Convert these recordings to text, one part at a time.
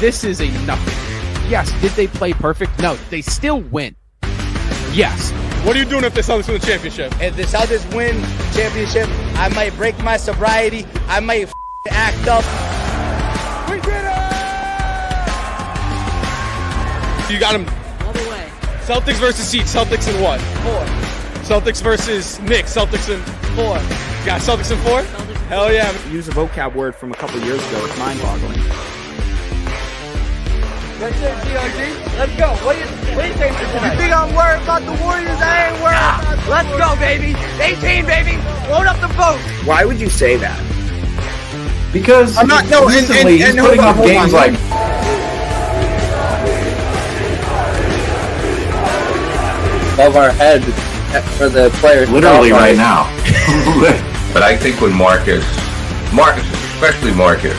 this is a nothing. Yes, did they play perfect? No, they still win. Yes. What are you doing if the Celtics win the championship? If the Celtics win championship, I might break my sobriety. I might act up. We did it! You got him. All the way. Celtics versus Heat. Celtics in what? 4. Celtics versus Knicks. Celtics in 4. You got Celtics in 4? Celtics. Hell yeah. Use a vocab word from a couple years ago. It's mind-boggling. That's it, GOG. Let's go. What do you think tonight? You think I'm worried about the Warriors? I ain't worried about the Let's go, baby. 18, baby. Load up the boat. Why would you say that? Because I'm not. No, recently he's putting up games like above our head for the players. literally right now. But I think when Marcus, especially Marcus,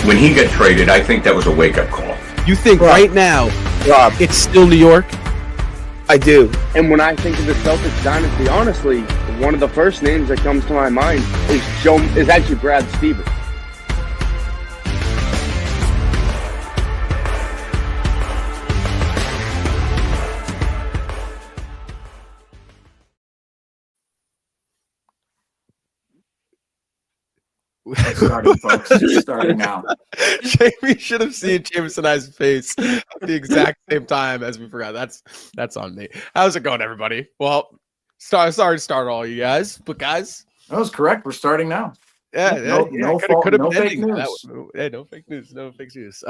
when he got traded, I think that was a wake-up call. You think Rob. right now Rob, it's still New York? I do. And when I think of the Celtics dynasty, honestly, one of the first names that comes to my mind is actually Brad Stevens. Starting, folks. Starting now. Jamie should have seen James and I's face at the exact same time as we forgot. That's on me. How's it going, everybody? Well, sorry to start all you guys, but guys, That was correct. We're starting now. no fake news. No fake news. No fake news.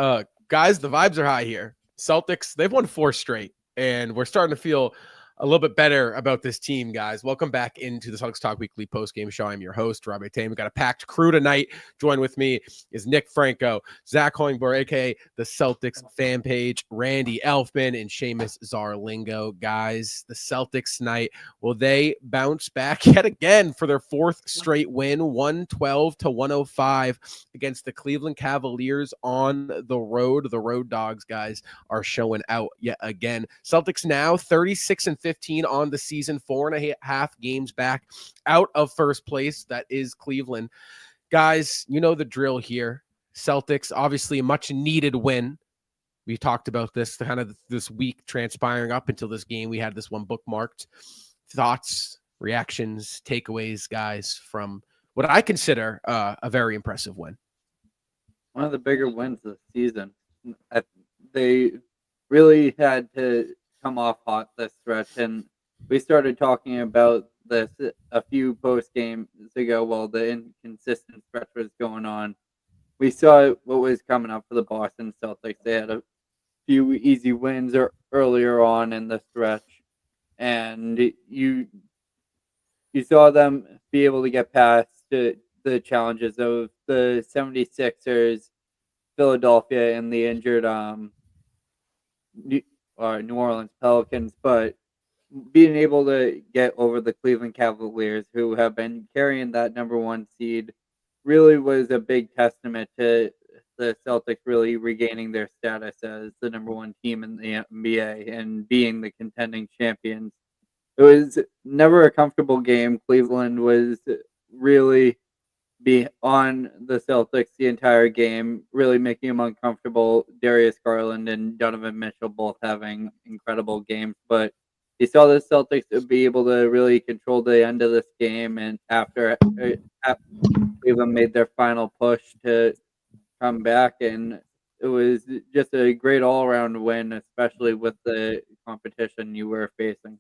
Guys, the vibes are high here. Celtics, they've won 4 straight, and we're starting to feel a little bit better about this team, guys. Welcome back into the Celtics Talk Weekly post-game show. I'm your host, Robbie Tame. We got a packed crew tonight. Join with me is Nick Franco, Zach Hollingborg, a.k.a. the Celtics fan page, Randy Elfman, and Seamus Zarlingo. Guys, the Celtics tonight, will they bounce back yet again for their 4th straight win, 112-105 against the Cleveland Cavaliers on the road? The Road Dogs, guys, are showing out yet again. Celtics now 36-15 on the season, 4.5 games back out of first place. That is Cleveland. Guys, you know the drill here. Celtics, obviously a much needed win. We talked about this kind of this week transpiring up until this game. We had this one bookmarked. Thoughts, reactions, takeaways, guys, from what I consider a very impressive win. One of the bigger wins of the season. They really had to come off hot this stretch, and we started talking about this a few post games ago while the inconsistent stretch was going on. We saw what was coming up for the Boston Celtics. They had a few easy wins earlier on in the stretch, and you saw them be able to get past the challenges of the 76ers, Philadelphia, and the injured New Orleans Pelicans, but being able to get over the Cleveland Cavaliers, who have been carrying that number 1 seed, really was a big testament to the Celtics really regaining their status as the number 1 team in the NBA and being the contending champions. It was never a comfortable game. Cleveland was really be on the Celtics the entire game, really making them uncomfortable. Darius Garland and Donovan Mitchell both having incredible games, but you saw the Celtics be able to really control the end of this game, and after Cleveland made their final push to come back, and it was just a great all-around win, especially with the competition you were facing.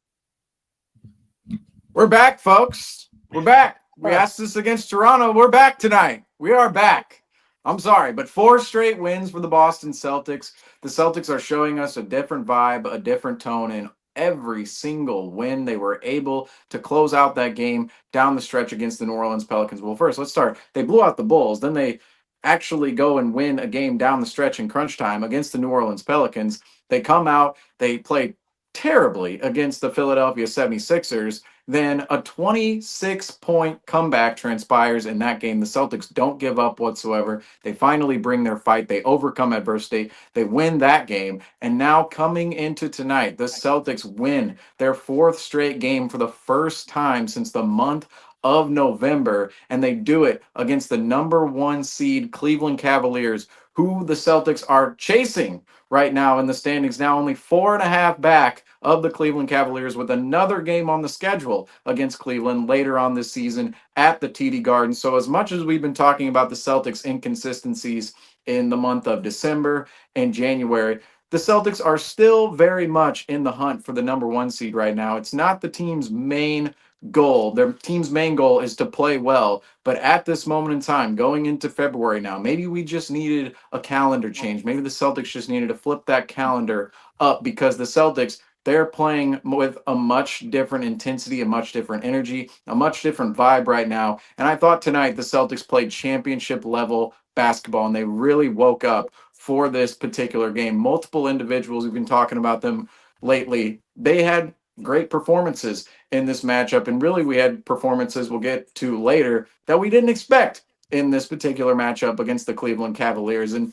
We're back, folks. We're back. We asked this against Toronto. We're back tonight. We are back. I'm sorry, but 4 straight wins for the Boston Celtics. The Celtics are showing us a different vibe, a different tone in every single win. They were able to close out that game down the stretch against the New Orleans Pelicans. Well, first, let's start. They blew out the Bulls. Then they actually go and win a game down the stretch in crunch time against the New Orleans Pelicans. They come out. They play terribly against the Philadelphia 76ers. Then a 26-point comeback transpires in that game. The Celtics don't give up whatsoever. They finally bring their fight. They overcome adversity. They win that game. And now coming into tonight, the Celtics win their 4th straight game for the first time since the month of November. And they do it against the number 1 seed Cleveland Cavaliers, who the Celtics are chasing right now in the standings, now only 4.5 back of the Cleveland Cavaliers, with another game on the schedule against Cleveland later on this season at the TD Garden. So as much as we've been talking about the Celtics' inconsistencies in the month of December and January, the Celtics are still very much in the hunt for the number 1 seed right now. It's not the team's main goal. Their team's main goal is to play well. But at this moment in time, going into February now, maybe we just needed a calendar change. Maybe the Celtics just needed to flip that calendar up, because the Celtics, they're playing with a much different intensity, a much different energy, a much different vibe right now. And I thought tonight the Celtics played championship level basketball, and they really woke up for this particular game. Multiple individuals, we've been talking about them lately, they had great performances in this matchup. And really, we had performances we'll get to later that we didn't expect in this particular matchup against the Cleveland Cavaliers. And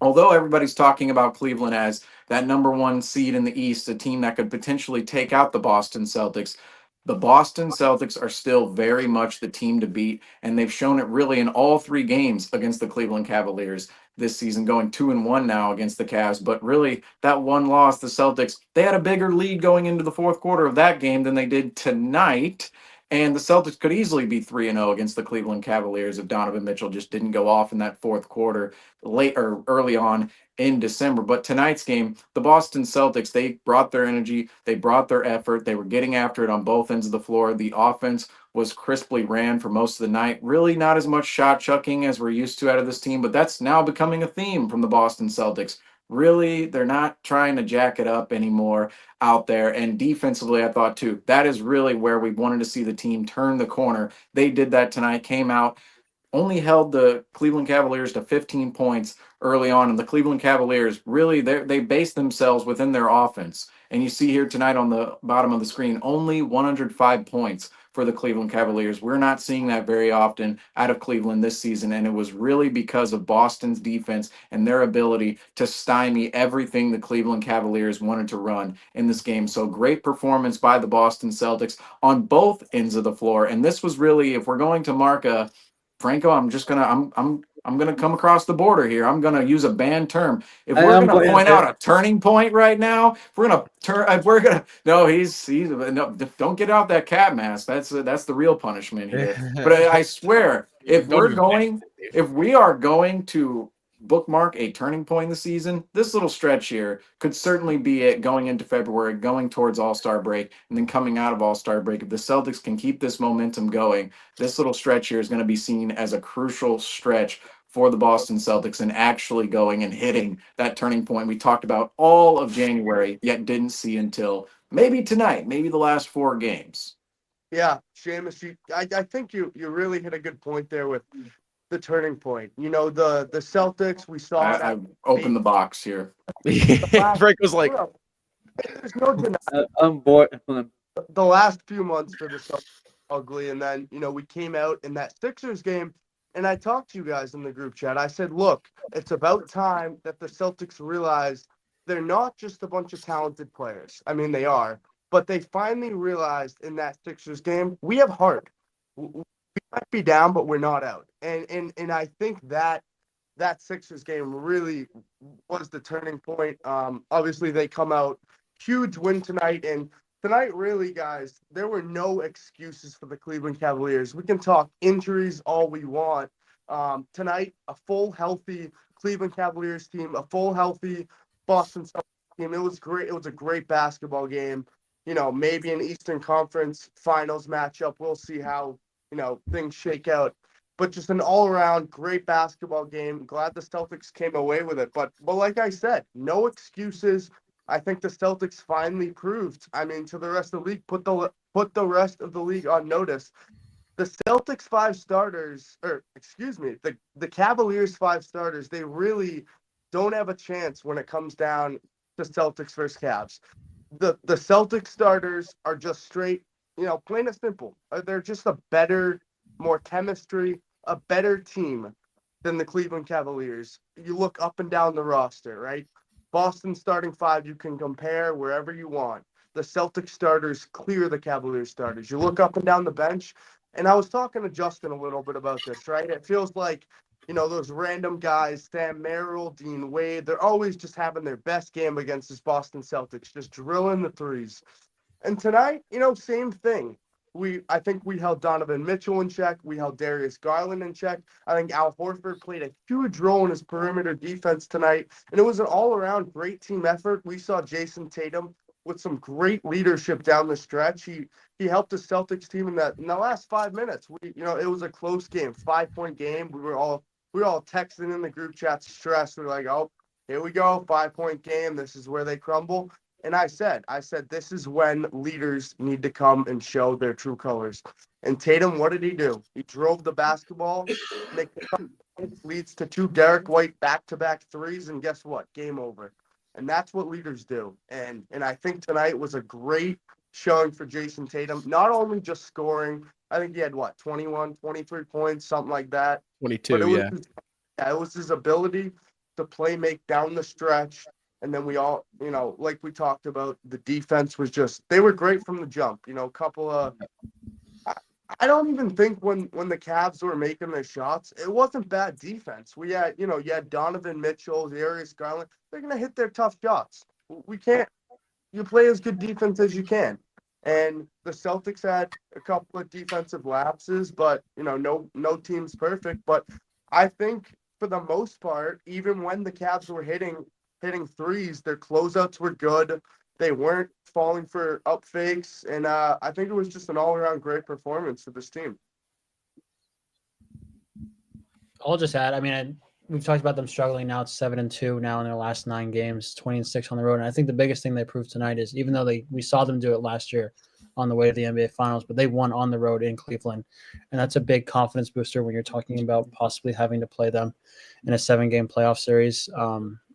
although everybody's talking about Cleveland as that number 1 seed in the East, a team that could potentially take out the Boston Celtics, the Boston Celtics are still very much the team to beat, and they've shown it really in all 3 games against the Cleveland Cavaliers this season, going 2-1 now against the Cavs. But really, that one loss, the Celtics, they had a bigger lead going into the fourth quarter of that game than they did tonight. And the Celtics could easily be 3-0 against the Cleveland Cavaliers if Donovan Mitchell just didn't go off in that fourth quarter late or early on in December. But tonight's game, the Boston Celtics, they brought their energy, they brought their effort, they were getting after it on both ends of the floor. The offense was crisply ran for most of the night. Really not as much shot chucking as we're used to out of this team, but that's now becoming a theme from the Boston Celtics. Really, they're not trying to jack it up anymore out there. And defensively, I thought too, that is really where we wanted to see the team turn the corner. They did that tonight, came out, only held the Cleveland Cavaliers to 15 points early on. And the Cleveland Cavaliers, really, they based themselves within their offense. And you see here tonight on the bottom of the screen, only 105 points for the Cleveland Cavaliers. We're not seeing that very often out of Cleveland this season, and it was really because of Boston's defense and their ability to stymie everything the Cleveland Cavaliers wanted to run in this game. So great performance by the Boston Celtics on both ends of the floor. And this was really, if we're going to mark a Franco, I'm gonna come across the border here. I'm gonna use a banned term. If we're gonna point out a turning point right now, no, he's no, don't get out that cat mask. That's the real punishment here. But I swear, if we are going to bookmark a turning point in the season, this little stretch here could certainly be it going into February, going towards All-Star break, and then coming out of All-Star break. If the Celtics can keep this momentum going, this little stretch here is going to be seen as a crucial stretch for the Boston Celtics and actually going and hitting that turning point we talked about all of January, yet didn't see until maybe tonight, maybe the last 4 games. Yeah, Seamus, I think you really hit a good point there with the turning point. You know, the Celtics, we saw. I opened the box here. Frank was like, there's no denying. I'm bored. The last few months for the Celtics ugly, and then we came out in that Sixers game, and I talked to you guys in the group chat. I said, look, it's about time that the Celtics realize they're not just a bunch of talented players. I mean, they are, but they finally realized in that Sixers game, we have heart. We might be down, but we're not out. And I think that Sixers game really was the turning point. Obviously, they come out huge win tonight, and tonight, really, guys, there were no excuses for the Cleveland Cavaliers. We can talk injuries all we want. Tonight, a full, healthy Cleveland Cavaliers team, a full, healthy Boston Celtics team. It was great. It was a great basketball game. Maybe an Eastern Conference Finals matchup. We'll see how things shake out. But just an all-around great basketball game. Glad the Celtics came away with it. But like I said, no excuses. I think the Celtics finally proved, to the rest of the league, put the rest of the league on notice. The Celtics 5 starters, the Cavaliers 5 starters, they really don't have a chance when it comes down to Celtics versus Cavs. The Celtics starters are just straight, plain and simple. They're just a better, more chemistry, a better team than the Cleveland Cavaliers. You look up and down the roster, right? Boston starting 5, you can compare wherever you want. The Celtics starters clear the Cavaliers starters. You look up and down the bench, and I was talking to Justin a little bit about this, right? It feels like those random guys, Sam Merrill, Dean Wade, they're always just having their best game against this Boston Celtics, just drilling the threes. And tonight, same thing. I think we held Donovan Mitchell in check. We held Darius Garland in check. I think Al Horford played a huge role in his perimeter defense tonight. And it was an all-around great team effort. We saw Jason Tatum with some great leadership down the stretch. He helped the Celtics team in the last 5 minutes. It was a close game, 5-point game. We were all texting in the group chat stressed. We're like, oh, here we go, 5-point game. This is where they crumble. And I said, this is when leaders need to come and show their true colors. And Tatum, what did he do? He drove the basketball, leads to 2 Derek White back-to-back threes, and guess what? Game over. And that's what leaders do. And I think tonight was a great showing for Jason Tatum, not only just scoring. I think he had, 21, 23 points, something like that. 22, it was his ability to play make down the stretch. And then we all, like we talked about, the defense was they were great from the jump. A couple of, I don't even think when the Cavs were making their shots, it wasn't bad defense. We had, you had Donovan Mitchell, Darius Garland. They're going to hit their tough shots. You play as good defense as you can. And the Celtics had a couple of defensive lapses, but, no team's perfect. But I think for the most part, even when the Cavs were hitting threes, their closeouts were good. They weren't falling for up fakes. And I think it was just an all-around great performance for this team. I'll just add, we've talked about them struggling now. It's 7-2 now in their last 9 games, 20-6 on the road. And I think the biggest thing they proved tonight is, even though we saw them do it last year on the way to the NBA Finals, but they won on the road in Cleveland. And that's a big confidence booster when you're talking about possibly having to play them in a 7-game playoff series.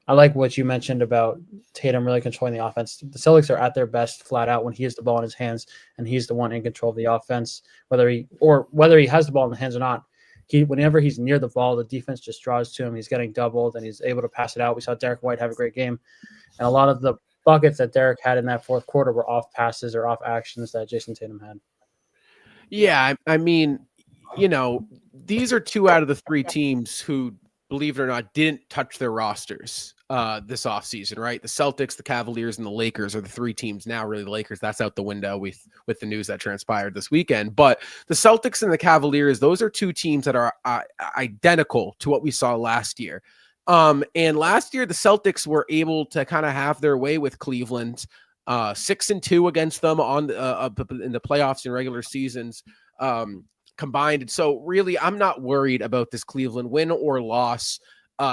I like what you mentioned about Tatum really controlling the offense. The Celtics are at their best flat out when he has the ball in his hands and he's the one in control of the offense, whether he has the ball in the hands or not. Whenever he's near the ball, the defense just draws to him. He's getting doubled and he's able to pass it out. We saw Derek White have a great game. And a lot of the buckets that Derek had in that fourth quarter were off passes or off actions that Jason Tatum had. Yeah, these are 2 out of the 3 teams who, believe it or not, didn't touch their rosters this offseason, right? The Celtics, the Cavaliers, and the Lakers are the 3 teams now. Really, the Lakers, that's out the window with the news that transpired this weekend. But the Celtics and the Cavaliers, those are 2 teams that are identical to what we saw last year. And last year, the Celtics were able to kind of have their way with Cleveland, 6-2 against them in the playoffs and regular seasons. Combined. And so really, I'm not worried about this Cleveland win or loss.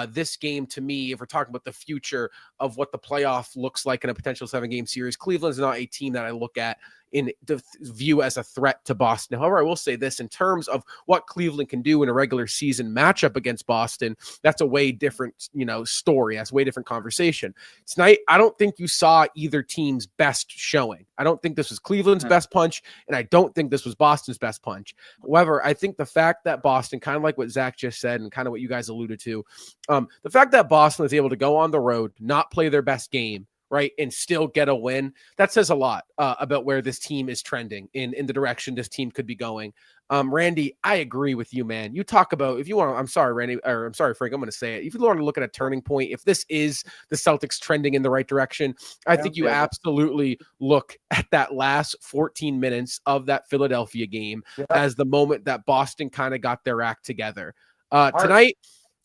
This game, to me, if we're talking about the future of what the playoff looks like in a potential 7-game series, Cleveland's not a team that I look at in the view as a threat to Boston. However, I will say this in terms of what Cleveland can do in a regular season matchup against Boston. That's a way different, story. That's a way different conversation. Tonight, I don't think you saw either team's best showing. I don't think this was Cleveland's best punch, and I don't think this was Boston's best punch. However, I think the fact that Boston, kind of like what Zach just said and kind of what you guys alluded to, the fact that Boston was able to go on the road, not play their best game, right, and still get a win, that says a lot about where this team is trending in the direction this team could be going. Randy, I agree with you, man. You talk about, if you want, I'm sorry, Randy, or I'm sorry, Frank, I'm going to say it. If you want to look at a turning point, if this is the Celtics trending in the right direction, I think you absolutely look at that last 14 minutes of that Philadelphia game as the moment that Boston kind of got their act together. Tonight,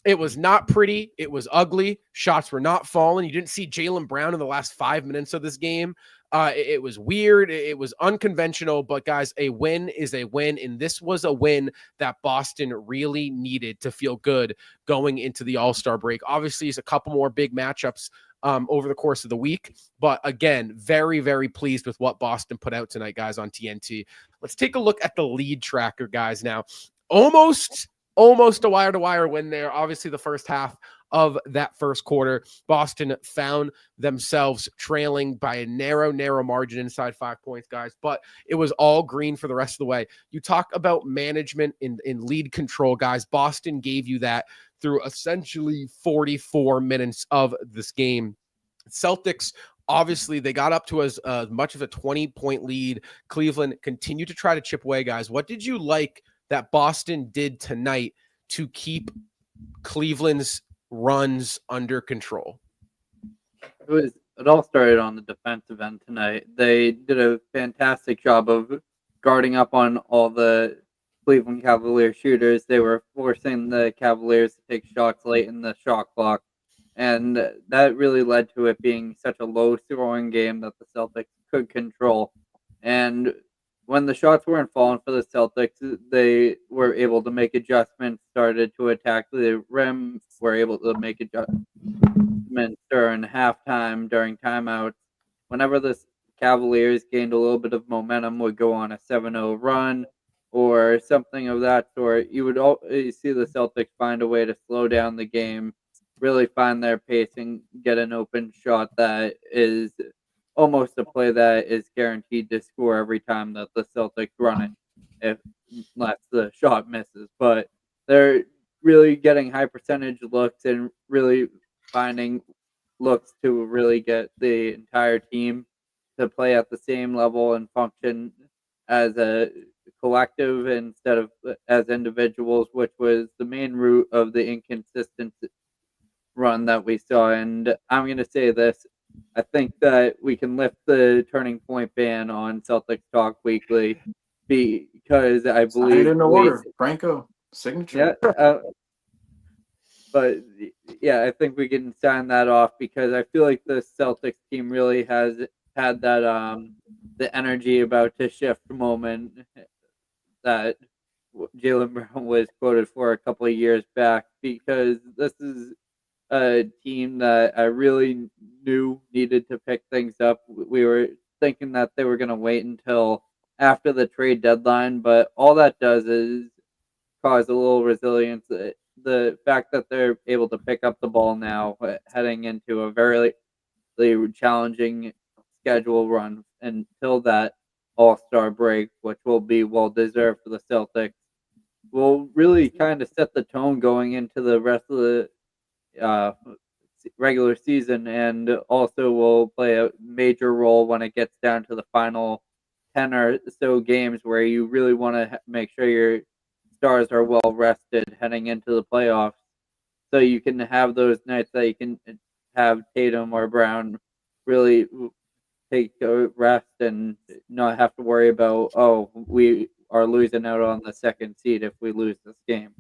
it was not pretty. It was ugly. Shots were not falling. You didn't see Jaylen Brown in the last 5 minutes of this game. It was weird. It was unconventional. But, guys, a win is a win. And this was a win that Boston really needed to feel good going into the All-Star break. Obviously, it's a couple more big matchups over the course of the week. But, again, very, very pleased with what Boston put out tonight, guys, on TNT. Let's take a look at the lead tracker, guys, now. Almost a wire-to-wire win there. Obviously, the first half of that first quarter, Boston found themselves trailing by a narrow margin inside 5 points, guys. But it was all green for the rest of the way. You talk about management in lead control, guys. Boston gave you that through essentially 44 minutes of this game. Celtics, obviously, they got up to as much of a 20-point lead. Cleveland continued to try to chip away, guys. What did you like that Boston did tonight to keep Cleveland's runs under control? It all started on the defensive end tonight. They did a fantastic job of guarding up on all the Cleveland Cavaliers shooters. They were forcing the Cavaliers to take shots late in the shot clock, and that really led to it being such a low-scoring game that the Celtics could control. And when the shots weren't falling for the Celtics, they were able to make adjustments, started to attack the rim, were able to make adjustments during halftime, during timeouts. Whenever the Cavaliers gained a little bit of momentum, would go on a 7-0 run or something of that sort, you would always see the Celtics find a way to slow down the game, really find their pace, and get an open shot that is almost a play that is guaranteed to score every time that the Celtics run it, unless the shot misses. But they're really getting high percentage looks and really finding looks to really get the entire team to play at the same level and function as a collective instead of as individuals, which was the main root of the inconsistent run that we saw. And I'm going to say this. I think that we can lift the turning point ban on Celtics Talk Weekly because I believe in order. Franco signature. Yeah, but yeah, I think we can sign that off because I feel like the Celtics team really has had that the energy about to shift moment that Jaylen Brown was quoted for a couple of years back, because this is a team that I really knew needed to pick things up. We were thinking that they were going to wait until after the trade deadline, but all that does is cause a little resilience. The fact that they're able to pick up the ball now, heading into a very challenging schedule run until that All-Star break, which will be well deserved for the Celtics, will really kind of set the tone going into the rest of the regular season, and also will play a major role when it gets down to the final 10 or so games where you really want to make sure your stars are well rested heading into the playoffs, so you can have those nights that you can have Tatum or Brown really take a rest and not have to worry about, oh, we are losing out on the second seed if we lose this game.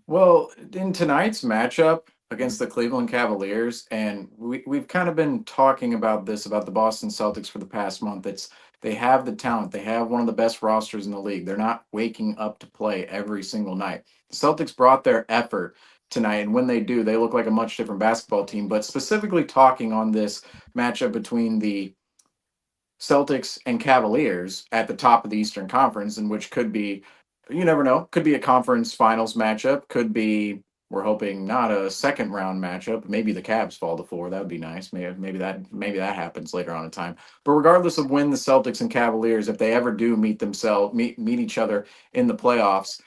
Well, in tonight's matchup against the Cleveland Cavaliers, and we've kind of been talking about this, about the Boston Celtics for the past month. They have the talent. They have one of the best rosters in the league. They're not waking up to play every single night. The Celtics brought their effort tonight, and when they do, they look like a much different basketball team. But specifically talking on this matchup between the Celtics and Cavaliers at the top of the Eastern Conference, in which could be, you never know, could be a conference finals matchup, could be, we're hoping, not a second round matchup. Maybe the Cavs fall to 4. That would be nice. Maybe that happens later on in time. But regardless of when the Celtics and Cavaliers, if they ever do meet each other in the playoffs,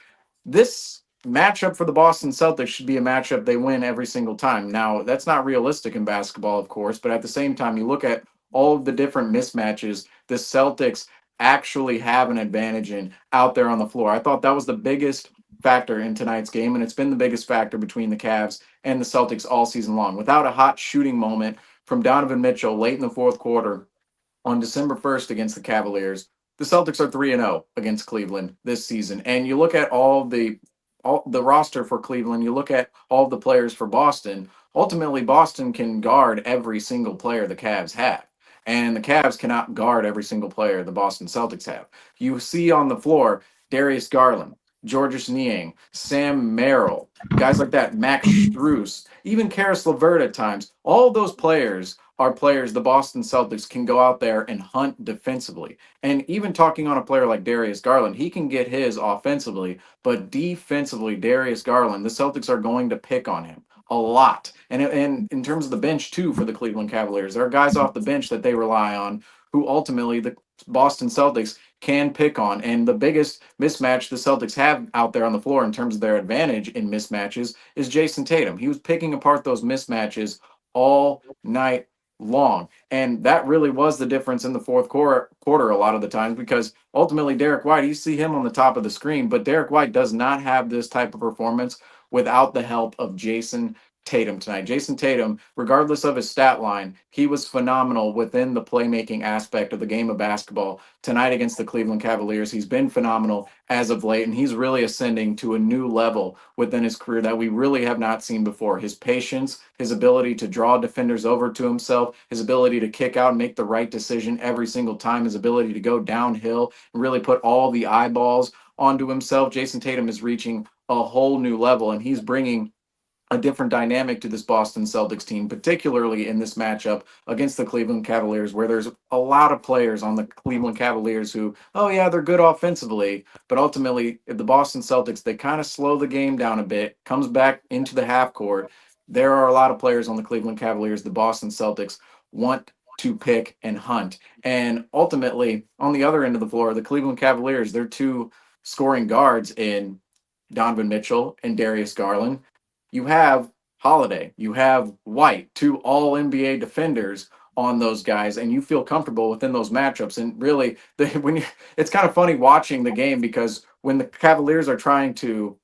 this matchup for the Boston Celtics should be a matchup they win every single time. Now, that's not realistic in basketball, of course, but at the same time, you look at all of the different mismatches the Celtics actually have an advantage in out there on the floor. I thought that was the biggest factor in tonight's game, and it's been the biggest factor between the Cavs and the Celtics all season long. Without a hot shooting moment from Donovan Mitchell late in the fourth quarter on December 1st against the Cavaliers, the Celtics are 3-0 against Cleveland this season. And you look at all the roster for Cleveland, you look at all the players for Boston, ultimately Boston can guard every single player the Cavs have. And the Cavs cannot guard every single player the Boston Celtics have. You see on the floor Darius Garland, Georges Niang, Sam Merrill, guys like that, Max Strus, even Karis LeVert at times. All of those players are players the Boston Celtics can go out there and hunt defensively. And even talking on a player like Darius Garland, he can get his offensively, but defensively, Darius Garland, the Celtics are going to pick on him a lot. And in terms of the bench, too, for the Cleveland Cavaliers, there are guys off the bench that they rely on who ultimately the Boston Celtics can pick on. And the biggest mismatch the Celtics have out there on the floor in terms of their advantage in mismatches is Jason Tatum. He was picking apart those mismatches all night long. And that really was the difference in the fourth quarter a lot of the times, because ultimately Derek White, you see him on the top of the screen, but Derek White does not have this type of performance without the help of Jason Tatum tonight. Jason Tatum, regardless of his stat line, he was phenomenal within the playmaking aspect of the game of basketball tonight against the Cleveland Cavaliers. He's been phenomenal as of late, and he's really ascending to a new level within his career that we really have not seen before. His patience, his ability to draw defenders over to himself, his ability to kick out and make the right decision every single time, his ability to go downhill and really put all the eyeballs onto himself. Jason Tatum is reaching a whole new level, and he's bringing a different dynamic to this Boston Celtics team, particularly in this matchup against the Cleveland Cavaliers, where there's a lot of players on the Cleveland Cavaliers who, oh yeah, they're good offensively, but ultimately, if the Boston Celtics, they kind of slow the game down a bit, comes back into the half court, there are a lot of players on the Cleveland Cavaliers, the Boston Celtics want to pick and hunt. And ultimately, on the other end of the floor, the Cleveland Cavaliers, they're two scoring guards in Donovan Mitchell and Darius Garland. You have Holiday, you have White, two all NBA defenders on those guys, and you feel comfortable within those matchups. And really, it's kind of funny watching the game, because when the Cavaliers are trying to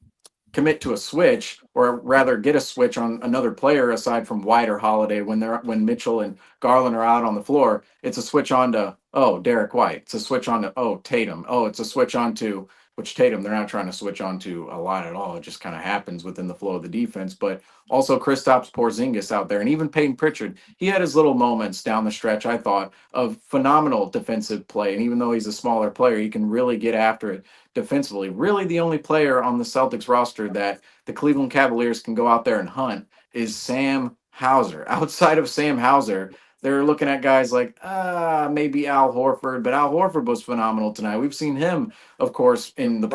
commit to a switch, or rather get a switch on another player aside from White or Holiday, when Mitchell and Garland are out on the floor, it's a switch on to, oh, Derek White. It's a switch on to, oh, Tatum. Oh, it's a switch on to, which Tatum, they're not trying to switch on to a lot at all. It just kind of happens within the flow of the defense. But also Kristaps Porzingis out there, and even Peyton Pritchard, he had his little moments down the stretch, I thought, of phenomenal defensive play. And even though he's a smaller player, he can really get after it defensively. Really, the only player on the Celtics roster that the Cleveland Cavaliers can go out there and hunt is Sam Hauser. Outside of Sam Hauser, they're looking at guys like maybe Al Horford, but Al Horford was phenomenal tonight. We've seen him, of course, in the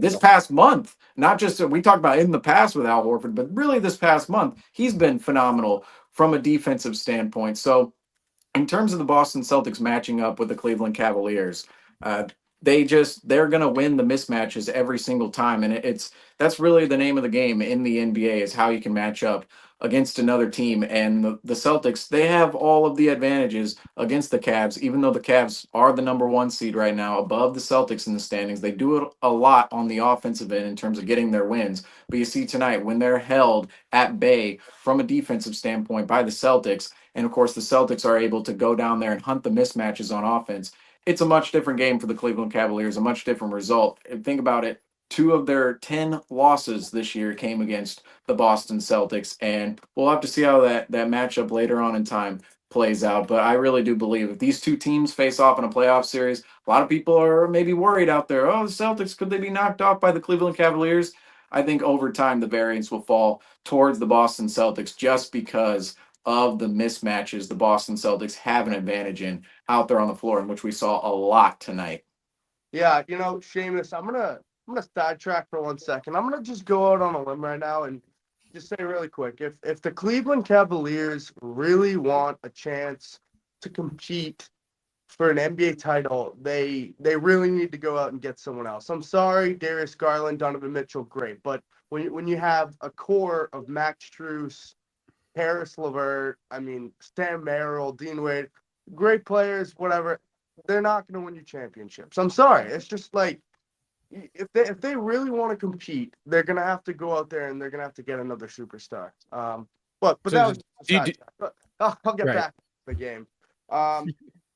this past month. Not just, we talked about in the past with Al Horford, but really this past month, he's been phenomenal from a defensive standpoint. So in terms of the Boston Celtics matching up with the Cleveland Cavaliers, they're going to win the mismatches every single time. And that's really the name of the game in the NBA, is how you can match up against another team. And the Celtics, they have all of the advantages against the Cavs, even though the Cavs are the number 1 seed right now above the Celtics in the standings. They do it a lot on the offensive end in terms of getting their wins. But you see tonight, when they're held at bay from a defensive standpoint by the Celtics, and of course the Celtics are able to go down there and hunt the mismatches on offense, it's a much different game for the Cleveland Cavaliers, a much different result. And think about it. 2 of their 10 losses this year came against the Boston Celtics, and we'll have to see how that matchup later on in time plays out. But I really do believe if these two teams face off in a playoff series, a lot of people are maybe worried out there, oh, the Celtics, could they be knocked off by the Cleveland Cavaliers? I think over time the variance will fall towards the Boston Celtics, just because of the mismatches the Boston Celtics have an advantage in out there on the floor, in which we saw a lot tonight. Yeah, Seamus, I'm gonna sidetrack for 1 second. I'm gonna just go out on a limb right now and just say really quick, if the Cleveland Cavaliers really want a chance to compete for an NBA title, they really need to go out and get someone else. I'm sorry, Darius Garland, Donovan Mitchell, great, but when you have a core of Max Strus, Harris LeVert, Sam Merrill, Dean Wade, great players, whatever, they're not going to win you championships. I'm sorry. It's just like, if they really want to compete, they're going to have to go out there and they're going to have to get another superstar. But So that was but I'll get right. back to the game.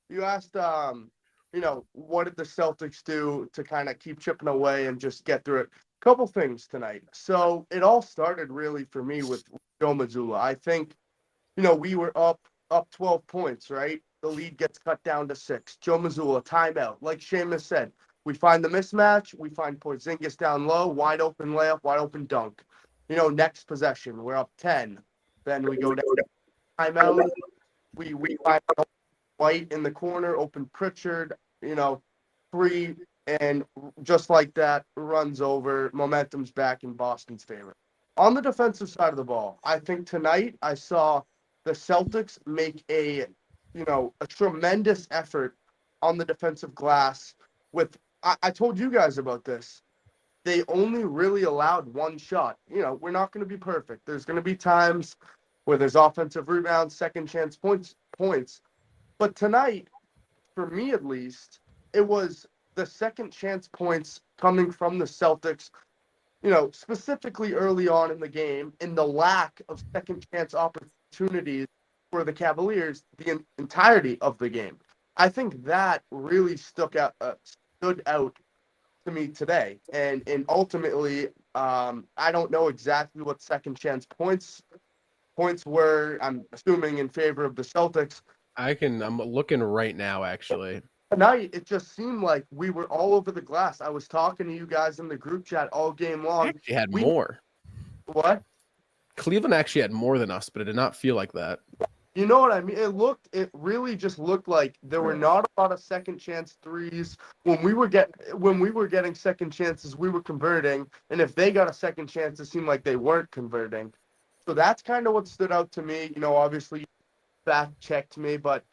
You asked, what did the Celtics do to kind of keep chipping away and just get through it? Couple things tonight. So it all started really for me with Joe Mazzulla. I think, we were up 12 points, right? The lead gets cut down to 6. Joe Mazzulla, timeout. Like Seamus said, we find the mismatch. We find Porzingis down low, wide open layup, wide open dunk. Next possession, we're up 10. Then we go down timeout. We find White in the corner, open Pritchard, 3, and just like that, runs over. Momentum's back in Boston's favor. On the defensive side of the ball, I think tonight I saw the Celtics make a tremendous effort on the defensive glass. I told you guys about this. They only really allowed 1 shot. We're not going to be perfect. There's going to be times where there's offensive rebounds, second chance points. But tonight, for me at least, it was the second chance points coming from the Celtics specifically early on in the game, and the lack of second chance opportunities for the Cavaliers the entirety of the game. I think that really stood out to me today, and ultimately, I don't know exactly what second chance points were. I'm assuming in favor of the Celtics. I'm looking right now, actually. Tonight, it just seemed like we were all over the glass. I was talking to you guys in the group chat all game long. Actually had more. What? Cleveland actually had more than us, but it did not feel like that. You know what I mean? It really just looked like there were not a lot of second chance threes. When we were getting second chances, we were converting, and if they got a second chance, it seemed like they weren't converting. So that's kind of what stood out to me. Obviously, fact checked me, but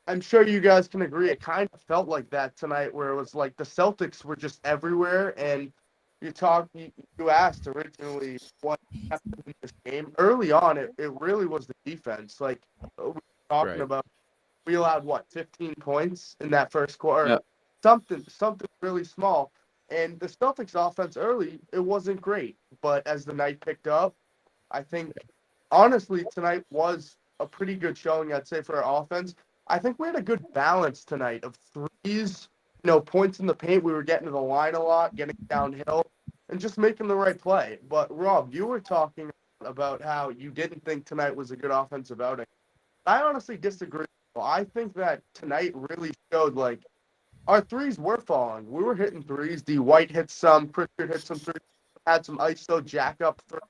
I'm sure you guys can agree. It kind of felt like that tonight, where it was like the Celtics were just everywhere. And you asked originally what happened in this game. Early on, it really was the defense. Like we were talking about, we allowed 15 points in that first quarter, something really small. And the Celtics offense early, it wasn't great, but as the night picked up, I think honestly tonight was a pretty good showing, I'd say, for our offense. I think we had a good balance tonight of threes, points in the paint. We were getting to the line a lot, getting downhill, and just making the right play. But, Rob, you were talking about how you didn't think tonight was a good offensive outing. I honestly disagree. I think that tonight really showed, like, our threes were falling. We were hitting threes. D. White hit some. Pritchard hit some threes. Had some ISO jack-up threes.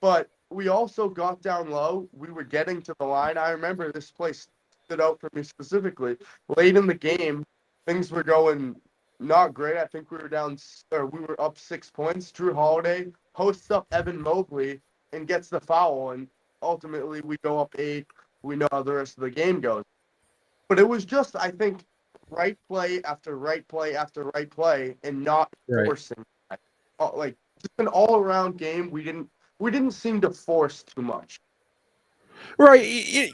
But we also got down low. We were getting to the line. I remember this place stood out for me specifically. Late in the game, things were going not great. I think we were up 6 points. Drew Holiday posts up Evan Mobley and gets the foul, and ultimately we go up 8. We know how the rest of the game goes. But it was just, I think, right play after right play after right play, and not forcing. Like just an all-around game. We didn't seem to force too much. Right.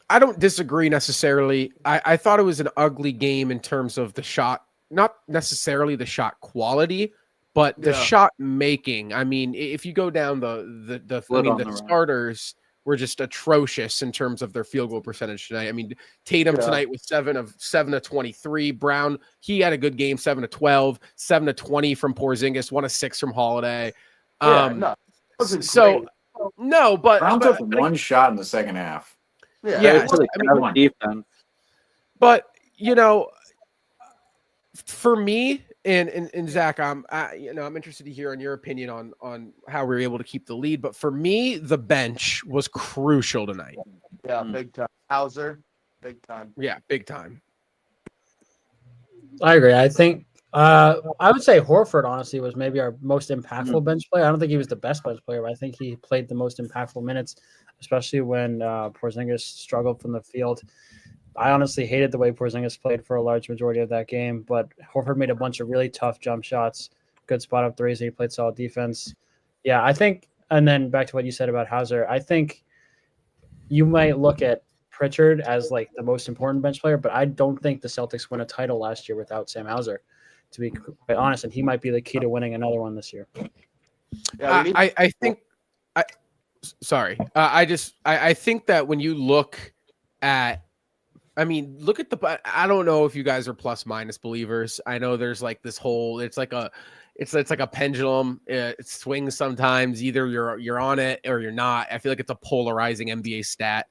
I don't disagree necessarily. I thought it was an ugly game in terms of the shot, not necessarily the shot quality, but the shot making. I mean, if you go down the starters were just atrocious in terms of their field goal percentage tonight. I mean, Tatum tonight was 7 of 23. Brown, he had a good game, 7 of 12, 7 of 20 from Porzingis, 1 of 6 from Holiday. No, but Brown took one shot in the second half. Defense. But for me and Zach, I'm interested to hear on your opinion on how we were able to keep the lead. But for me, the bench was crucial tonight. Yeah, big time. Hauser, big time. Yeah, big time. I agree. I think I would say Horford honestly was maybe our most impactful bench player. I don't think he was the best bench player, but I think he played the most impactful minutes, especially when Porzingis struggled from the field. I honestly hated the way Porzingis played for a large majority of that game, but Horford made a bunch of really tough jump shots, good spot up threes, and he played solid defense. Yeah, I think, and then back to what you said about Hauser, I think you might look at Pritchard as like the most important bench player, but I don't think the Celtics won a title last year without Sam Hauser, to be quite honest, and he might be the key to winning another one this year. Yeah, I think that when you look at, look at I don't know if you guys are plus minus believers. I know there's like this whole, it's like a pendulum. It swings sometimes. Either you're on it or you're not. I feel like it's a polarizing NBA stat.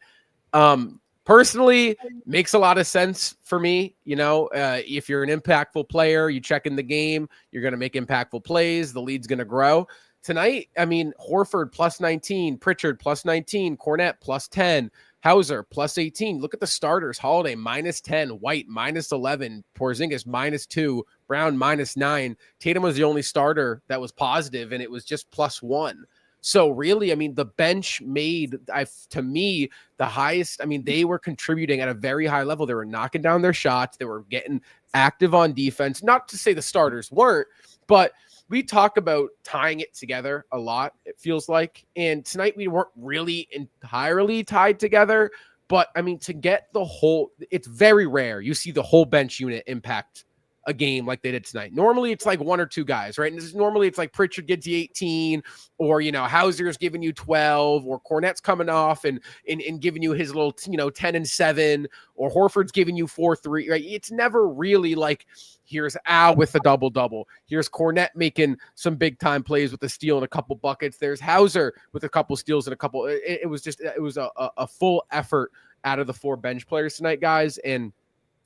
Personally, makes a lot of sense for me. If you're an impactful player, you check in the game, you're going to make impactful plays. The lead's going to grow. Tonight, Horford plus 19, Pritchard plus 19, Cornette plus 10, Hauser plus 18. Look at the starters. Holiday minus 10, White minus 11, Porzingis minus 2, Brown minus 9. Tatum was the only starter that was positive, and it was just plus 1. So really, the bench made, to me, the highest. They were contributing at a very high level. They were knocking down their shots. They were getting active on defense. Not to say the starters weren't, but we talk about tying it together a lot, it feels like. And tonight we weren't really entirely tied together. But, to get the whole – it's very rare you see the whole bench unit impact a game like they did tonight. Normally it's like one or two guys, right? And normally it's like Pritchard gets you 18, or Hauser's giving you 12, or Cornette's coming off and giving you his little 10 and 7, or Horford's giving you 4-3. Right? It's never really like here's Al with a double-double. Here's Cornette making some big-time plays with a steal and a couple buckets. There's Hauser with a couple steals and a couple. It was a full effort out of the 4 bench players tonight, guys. And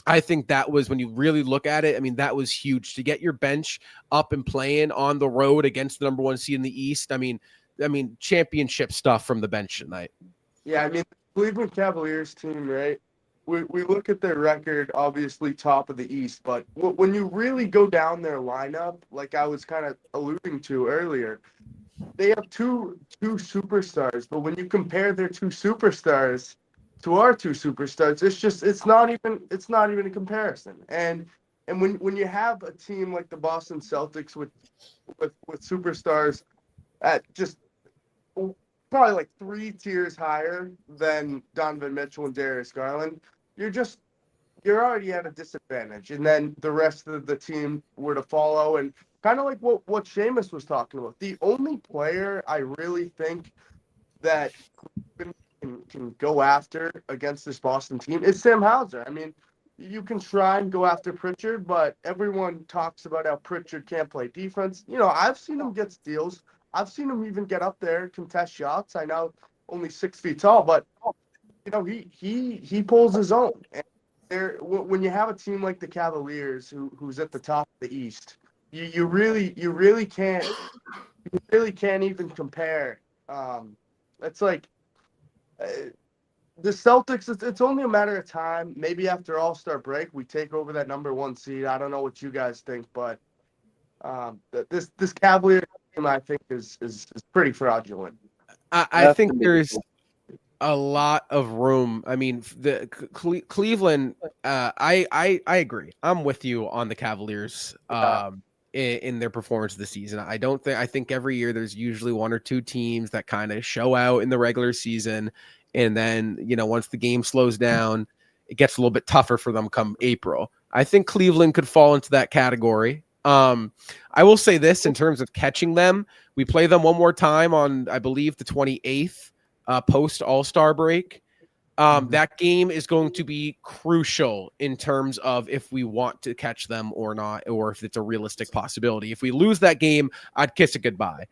I think that was, when you really look at it, I mean, that was huge to get your bench up and playing on the road against the number 1 seed in the East. I mean, championship stuff from the bench tonight. Yeah, I mean, the Cleveland Cavaliers team, right? We look at their record, obviously top of the East, but when you really go down their lineup, like I was kind of alluding to earlier, they have two superstars, but when you compare their 2 superstars to our 2 superstars, it's not even a comparison. And when you have a team like the Boston Celtics with superstars at just probably like 3 tiers higher than Donovan Mitchell and Darius Garland, you're already at a disadvantage. And then the rest of the team were to follow, and kind of like what Seamus was talking about. The only player I really think that can go after against this Boston team is Sam Hauser. I mean, you can try and go after Pritchard, but everyone talks about how Pritchard can't play defense. I've seen him get steals. I've seen him even get up there, contest shots. I know only 6 feet tall, but he pulls his own. And when you have a team like the Cavaliers, who's at the top of the East, you really can't even compare. It's like the Celtics. It's only a matter of time. Maybe after All-Star break, we take over that number 1 seed. I don't know what you guys think, but this Cavaliers team, I think, is pretty fraudulent. I think there's a lot of room. I mean, the Cleveland. I agree. I'm with you on the Cavaliers. In their performance this season, I think every year there's usually 1 or 2 teams that kind of show out in the regular season, and then once the game slows down, it gets a little bit tougher for them come April. I think Cleveland could fall into that category. I will say this in terms of catching them. We play them one more time on, I believe, the 28th, post All-Star break. That game is going to be crucial in terms of if we want to catch them or not, or if it's a realistic possibility. If we lose that game, I'd kiss it goodbye.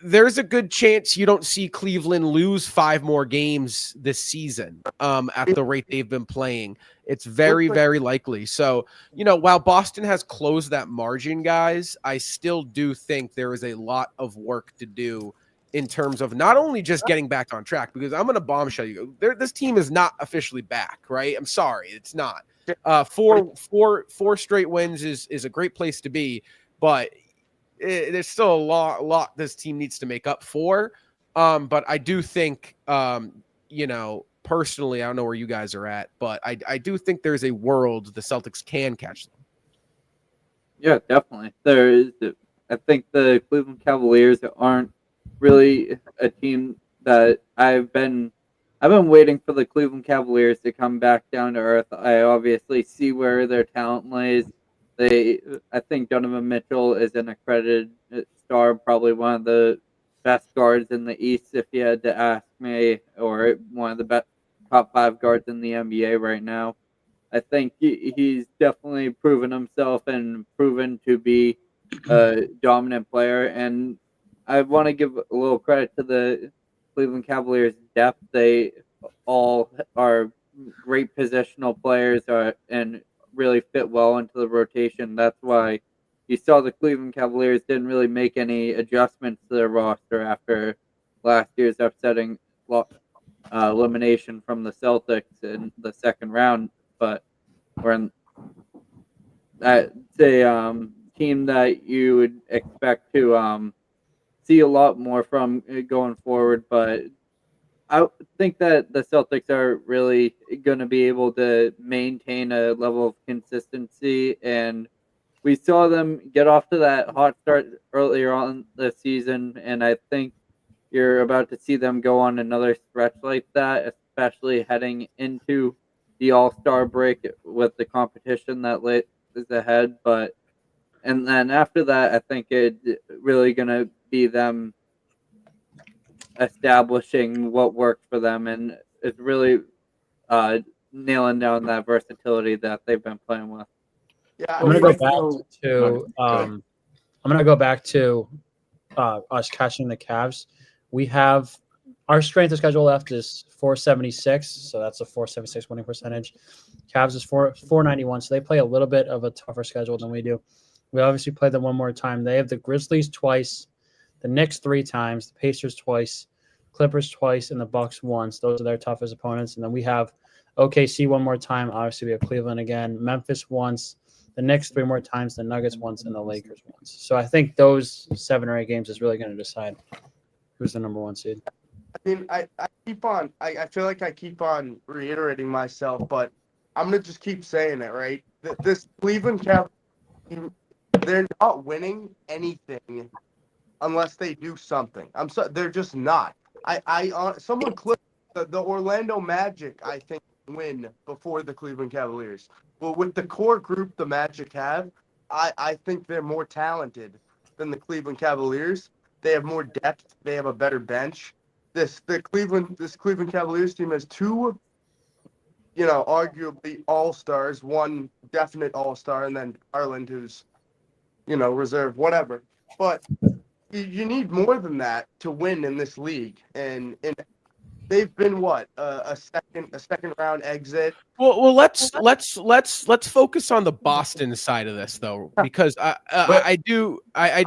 There's a good chance you don't see Cleveland lose 5 more games this season at the rate they've been playing. It's very, very likely. So, while Boston has closed that margin, guys, I still do think there is a lot of work to do in terms of not only just getting back on track, because I'm going to bombshell you. This team is not officially back, right? I'm sorry, it's not. 4 straight wins is a great place to be, but there's still a lot this team needs to make up for. But I do think, personally, I don't know where you guys are at, but I do think there's a world the Celtics can catch them. Yeah, definitely. There is. I think the Cleveland Cavaliers aren't really a team that I've been waiting for the Cleveland Cavaliers to come back down to earth. I obviously see where their talent lays. I think Donovan Mitchell is an accredited star, probably one of the best guards in the East, if you had to ask me, or one of the best top 5 guards in the NBA right now. I think he's definitely proven himself and proven to be a dominant player, and I want to give a little credit to the Cleveland Cavaliers' depth. They all are great positional players and really fit well into the rotation. That's why you saw the Cleveland Cavaliers didn't really make any adjustments to their roster after last year's upsetting elimination from the Celtics in the second round. But that's a team that you would expect to see a lot more from going forward, but I think that the Celtics are really going to be able to maintain a level of consistency, and we saw them get off to that hot start earlier on the season, and I think you're about to see them go on another stretch like that, especially heading into the All-Star break with the competition that is ahead, and then after that, I think it's really gonna be them establishing what works for them, and it's really nailing down that versatility that they've been playing with. Yeah, I'm gonna go back Franco- to I'm gonna go back to us catching the Cavs. We have our strength of schedule left is 476, so that's a 476 winning percentage. Cavs is 491, so they play a little bit of a tougher schedule than we do. We obviously play them one more time. They have the Grizzlies twice, the Knicks 3 times, the Pacers twice, Clippers twice, and the Bucks once. Those are their toughest opponents. And then we have OKC one more time. Obviously, we have Cleveland again, Memphis once, the Knicks 3 more times, the Nuggets once, and the Lakers once. So I think those 7 or 8 games is really going to decide who's the number 1 seed. I mean, I feel like I keep on reiterating myself, but I'm going to just keep saying it, right? This Cleveland Cavaliers, they're not winning anything unless they do something. They're just not. Someone clicked the Orlando Magic, I think, win before the Cleveland Cavaliers. Well, with the core group the Magic have, I think they're more talented than the Cleveland Cavaliers. They have more depth. They have a better bench. This Cleveland Cavaliers team has 2, arguably all-stars, 1 definite all-star, and then Garland, who's, reserve, whatever. But you need more than that to win in this league, and they've been a second round exit. Well, let's focus on the Boston side of this though, because I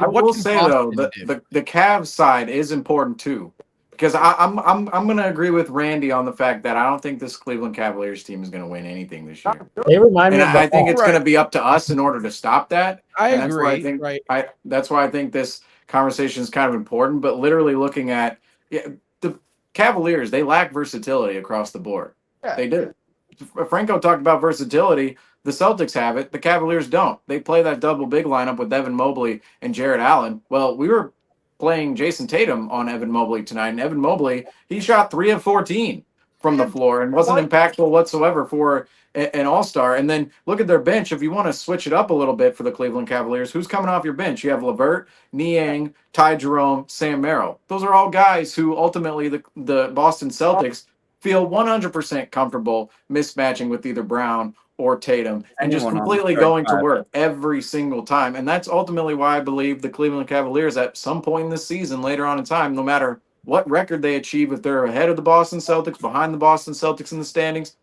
will say though the Cavs side is important too, because I'm going to agree with Randy on the fact that I don't think this Cleveland Cavaliers team is going to win anything this year. They remind me And of I think it's going to be up to us in order to stop that. I And agree. That's why I think this conversation is kind of important. But literally looking at the Cavaliers, they lack versatility across the board. Yeah. They do. Franco talked about versatility. The Celtics have it. The Cavaliers don't. They play that double big lineup with Evan Mobley and Jarrett Allen. Well, we were playing Jason Tatum on Evan Mobley tonight, and Evan Mobley, he shot 3 of 14 from the floor and wasn't impactful whatsoever for an all-star. And then look at their bench. If you want to switch it up a little bit for the Cleveland Cavaliers, who's coming off your bench? You have LeVert, Niang, Ty Jerome, Sam Merrill. Those are all guys who ultimately the Boston Celtics feel 100% comfortable mismatching with either Brown or Tatum and just completely going to work every single time. And that's ultimately why I believe the Cleveland Cavaliers at some point in this season, later on in time, no matter what record they achieve, if they're ahead of the Boston Celtics, behind the Boston Celtics in the standings,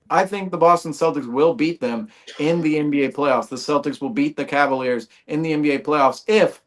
I think the Boston Celtics will beat them in the NBA playoffs. The Celtics will beat the Cavaliers in the NBA playoffs if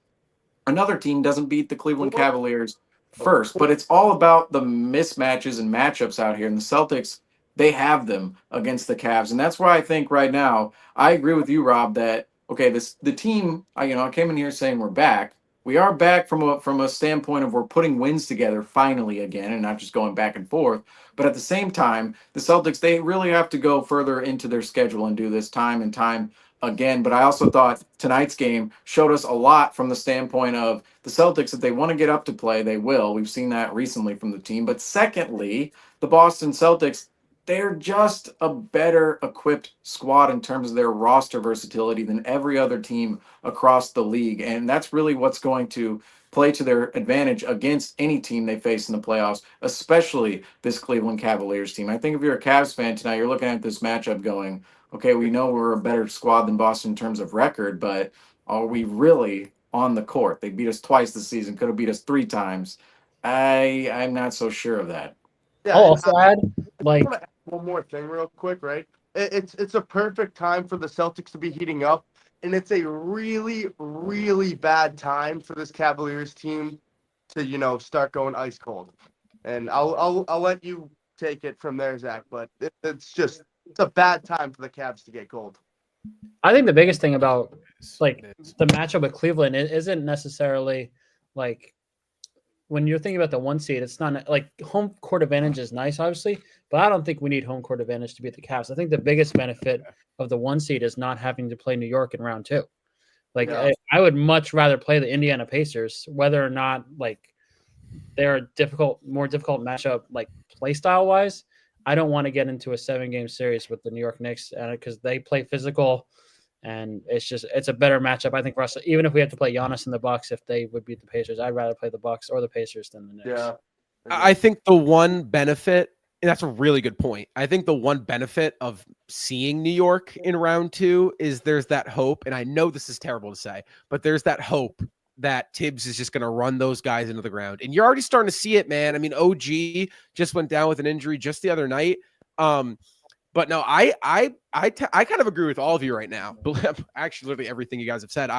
another team doesn't beat the Cleveland Cavaliers first. But it's all about the mismatches and matchups out here. And the Celtics, they have them against the Cavs. And that's why I think right now, I agree with you, Rob, that, okay, the team, I came in here saying we're back. We are back from a standpoint of we're putting wins together finally again and not just going back and forth. But at the same time, the Celtics, they really have to go further into their schedule and do this time and time again. But I also thought tonight's game showed us a lot from the standpoint of the Celtics. If they want to get up to play, they will. We've seen that recently from the team. But secondly, the Boston Celtics, they're just a better equipped squad in terms of their roster versatility than every other team across the league. And that's really what's going to play to their advantage against any team they face in the playoffs, especially this Cleveland Cavaliers team. I think if you're a Cavs fan tonight, you're looking at this matchup going, okay, we know we're a better squad than Boston in terms of record, but are we really on the court? They beat us twice this season, could have beat us 3 times. I'm not so sure of that. Yeah, I'll also add, like, one more thing real quick, right? It's a perfect time for the Celtics to be heating up, and it's a really, really bad time for this Cavaliers team to, start going ice cold. And I'll let you take it from there, Zach, but it's a bad time for the Cavs to get cold. I think the biggest thing about the matchup with Cleveland isn't necessarily like when you're thinking about the 1 seed, it's not like home court advantage is nice, obviously, but I don't think we need home court advantage to beat the Cavs. I think the biggest benefit of the 1 seed is not having to play New York in round 2. I would much rather play the Indiana Pacers, whether or not they're a more difficult matchup, play style wise. I don't want to get into a 7-game series with the New York Knicks because they play physical, and it's a better matchup, I think, for us. Even if we have to play Giannis in the Bucks, if they would beat the Pacers, I'd rather play the Bucks or the Pacers than the Knicks. Yeah. I think the one benefit, and that's a really good point. I think the one benefit of seeing New York in round 2 is there's that hope, and I know this is terrible to say, but there's that hope that Tibbs is just going to run those guys into the ground. And you're already starting to see it, man. I mean, OG just went down with an injury just the other night. But no, I kind of agree with all of you right now. Actually, literally everything you guys have said.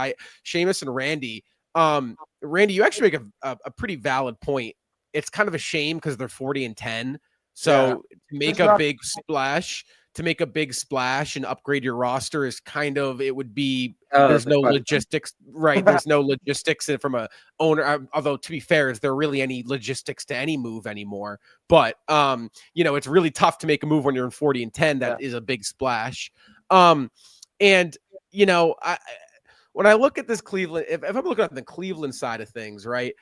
Seamus and Randy. Randy, you actually make a pretty valid point. It's kind of a shame because they're 40-10. So to make a big splash and upgrade your roster is kind of, it would be, there's no logistics, right? There's no logistics from a owner. Although to be fair, is there really any logistics to any move anymore? But, it's really tough to make a move when you're in 40-10. That is a big splash. When I look at this Cleveland, if I'm looking at the Cleveland side of things, right?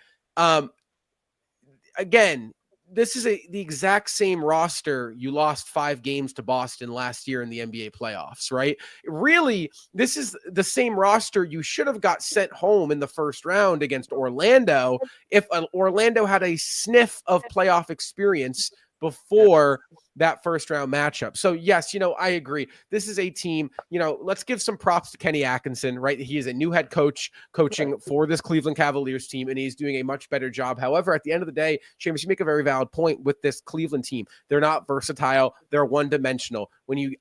Again, this is the exact same roster you lost 5 games to Boston last year in the NBA playoffs, right? Really, this is the same roster you should have got sent home in the first round against Orlando if Orlando had a sniff of playoff experience before that first round matchup. So yes, I agree. This is a team, let's give some props to Kenny Atkinson, right? He is a new head coach coaching for this Cleveland Cavaliers team, and he's doing a much better job. However, at the end of the day, Seamus, you make a very valid point with this Cleveland team. They're not versatile. They're one-dimensional. When you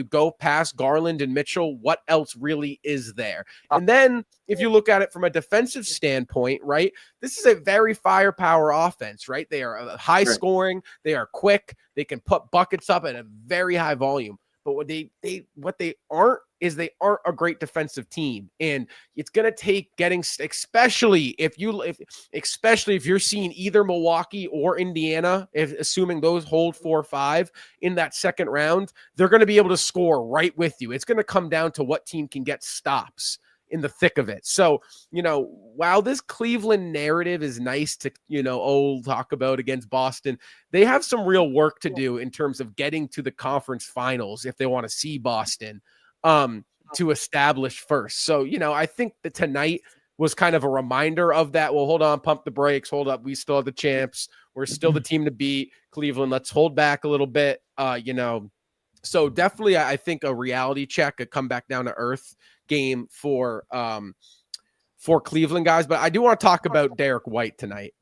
go past Garland and Mitchell, what else really is there? And then if you look at it from a defensive standpoint, right, this is a very firepower offense, right? They are high scoring. They are quick. They can put buckets up at a very high volume. But what they aren't a great defensive team. And it's going to take especially if you're seeing either Milwaukee or Indiana, assuming those hold 4-5 in that second round, they're going to be able to score right with you. It's going to come down to what team can get stops in the thick of it. So, while this Cleveland narrative is nice to, talk about against Boston, they have some real work to do in terms of getting to the conference finals if they want to see Boston to establish first. So, I think that tonight was kind of a reminder of that. Well, hold on, pump the brakes, hold up. We still have the champs. We're still the team to beat. Cleveland, let's hold back a little bit, So definitely, I think a reality check, a come back down to earth game for Cleveland guys. But I do want to talk about Derek White tonight.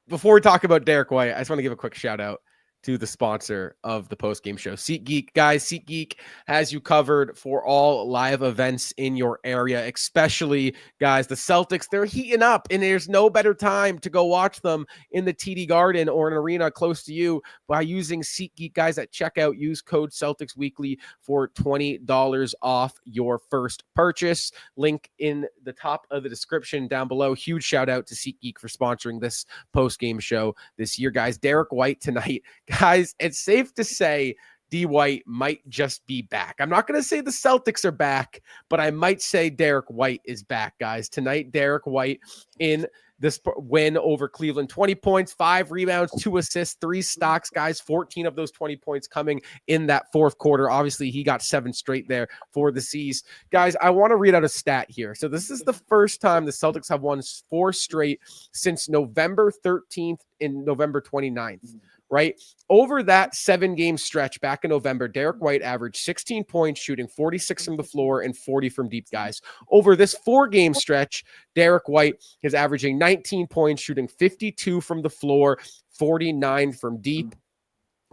Before we talk about Derek White, I just want to give a quick shout out to the sponsor of the post-game show, SeatGeek. Guys, SeatGeek has you covered for all live events in your area, especially, guys, the Celtics. They're heating up, and there's no better time to go watch them in the TD Garden or an arena close to you by using SeatGeek. Guys, at checkout, use code Celtics Weekly for $20 off your first purchase. Link in the top of the description down below. Huge shout out to SeatGeek for sponsoring this post-game show this year, guys. Derek White tonight. Guys, it's safe to say D. White might just be back. I'm not going to say the Celtics are back, but I might say Derek White is back, guys. Tonight, Derek White in this win over Cleveland, 20 points, 5 rebounds, 2 assists, 3 stocks, guys. 14 of those 20 points coming in that fourth quarter. Obviously, he got 7 straight there for the C's. Guys, I want to read out a stat here. So this is the first time the Celtics have won 4 straight since November 13th and November 29th. Right? Over that 7-game stretch back in November, Derek White averaged 16 points, shooting 46 from the floor and 40 from deep, guys. Over this 4-game stretch, Derek White is averaging 19 points, shooting 52 from the floor, 49 from deep.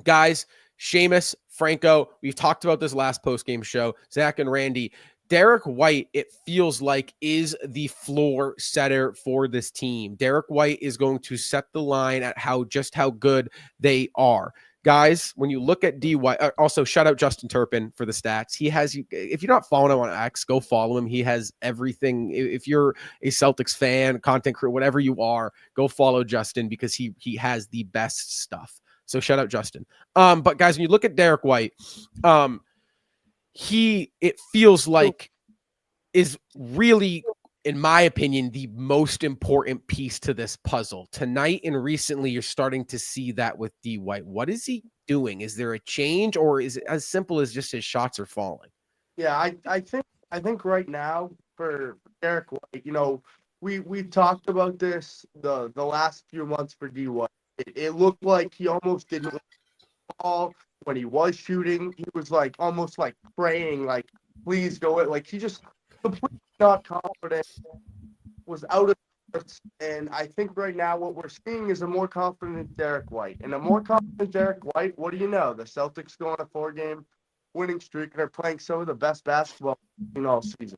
Guys, Seamus, Franco, we've talked about this last post-game show, Zach and Randy. Derek White, it feels like, is the floor setter for this team. Derek White is going to set the line at how good they are. Guys, when you look at D. White, also shout out Justin Turpin for the stats. He has, if you're not following him on X, go follow him. He has everything. If you're a Celtics fan, content creator, whatever you are, go follow Justin because he has the best stuff. So shout out Justin. But guys, when you look at Derek White, it feels like is really in my opinion, the most important piece to this puzzle. Tonight and recently, you're starting to see that with D. White. What is he doing? Is there a change, or is it as simple as just his shots are falling? Yeah, I think right now for Derek White, you know, we talked about this the last few months for D. White. It looked like he almost didn't ball when he was shooting. He was like almost like praying, like, please go it. Like he just completely not confident, was out of sorts. And I think right now what we're seeing is a more confident Derek White. And a more confident Derek White, what do you know? The Celtics go on a 4-game winning streak and are playing some of the best basketball in all season.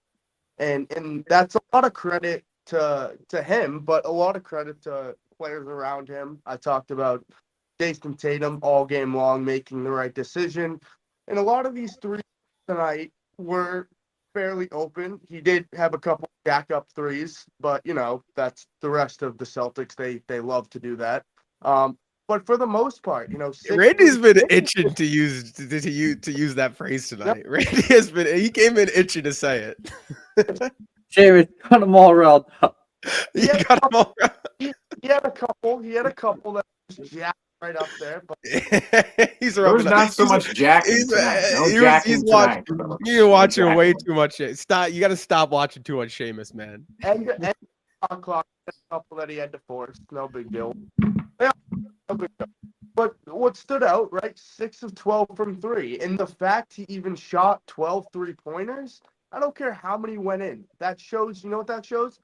And that's a lot of credit to him, but a lot of credit to players around him. I talked about Jason Tatum all game long making the right decision. And a lot of these threes tonight were fairly open. He did have a couple jack up threes, but you know, that's the rest of the Celtics. They love to do that. But for the most part, you know, Randy's been itching to use that phrase tonight. Yep. Randy has been. He came in itching to say it. Seamus got them all riled up. He had a couple. He had a couple that was jacked right up there. But there was not so much jacking tonight. No jacking tonight. You're watching way too much. Stop. You got to stop watching too much Seamus, man. And clock, a couple that he had to force. No big deal. Yeah, no big deal. But what stood out, right? 6 of 12 from 3. And the fact he even shot 12 3-pointers, I don't care how many went in. That shows, you know what that shows?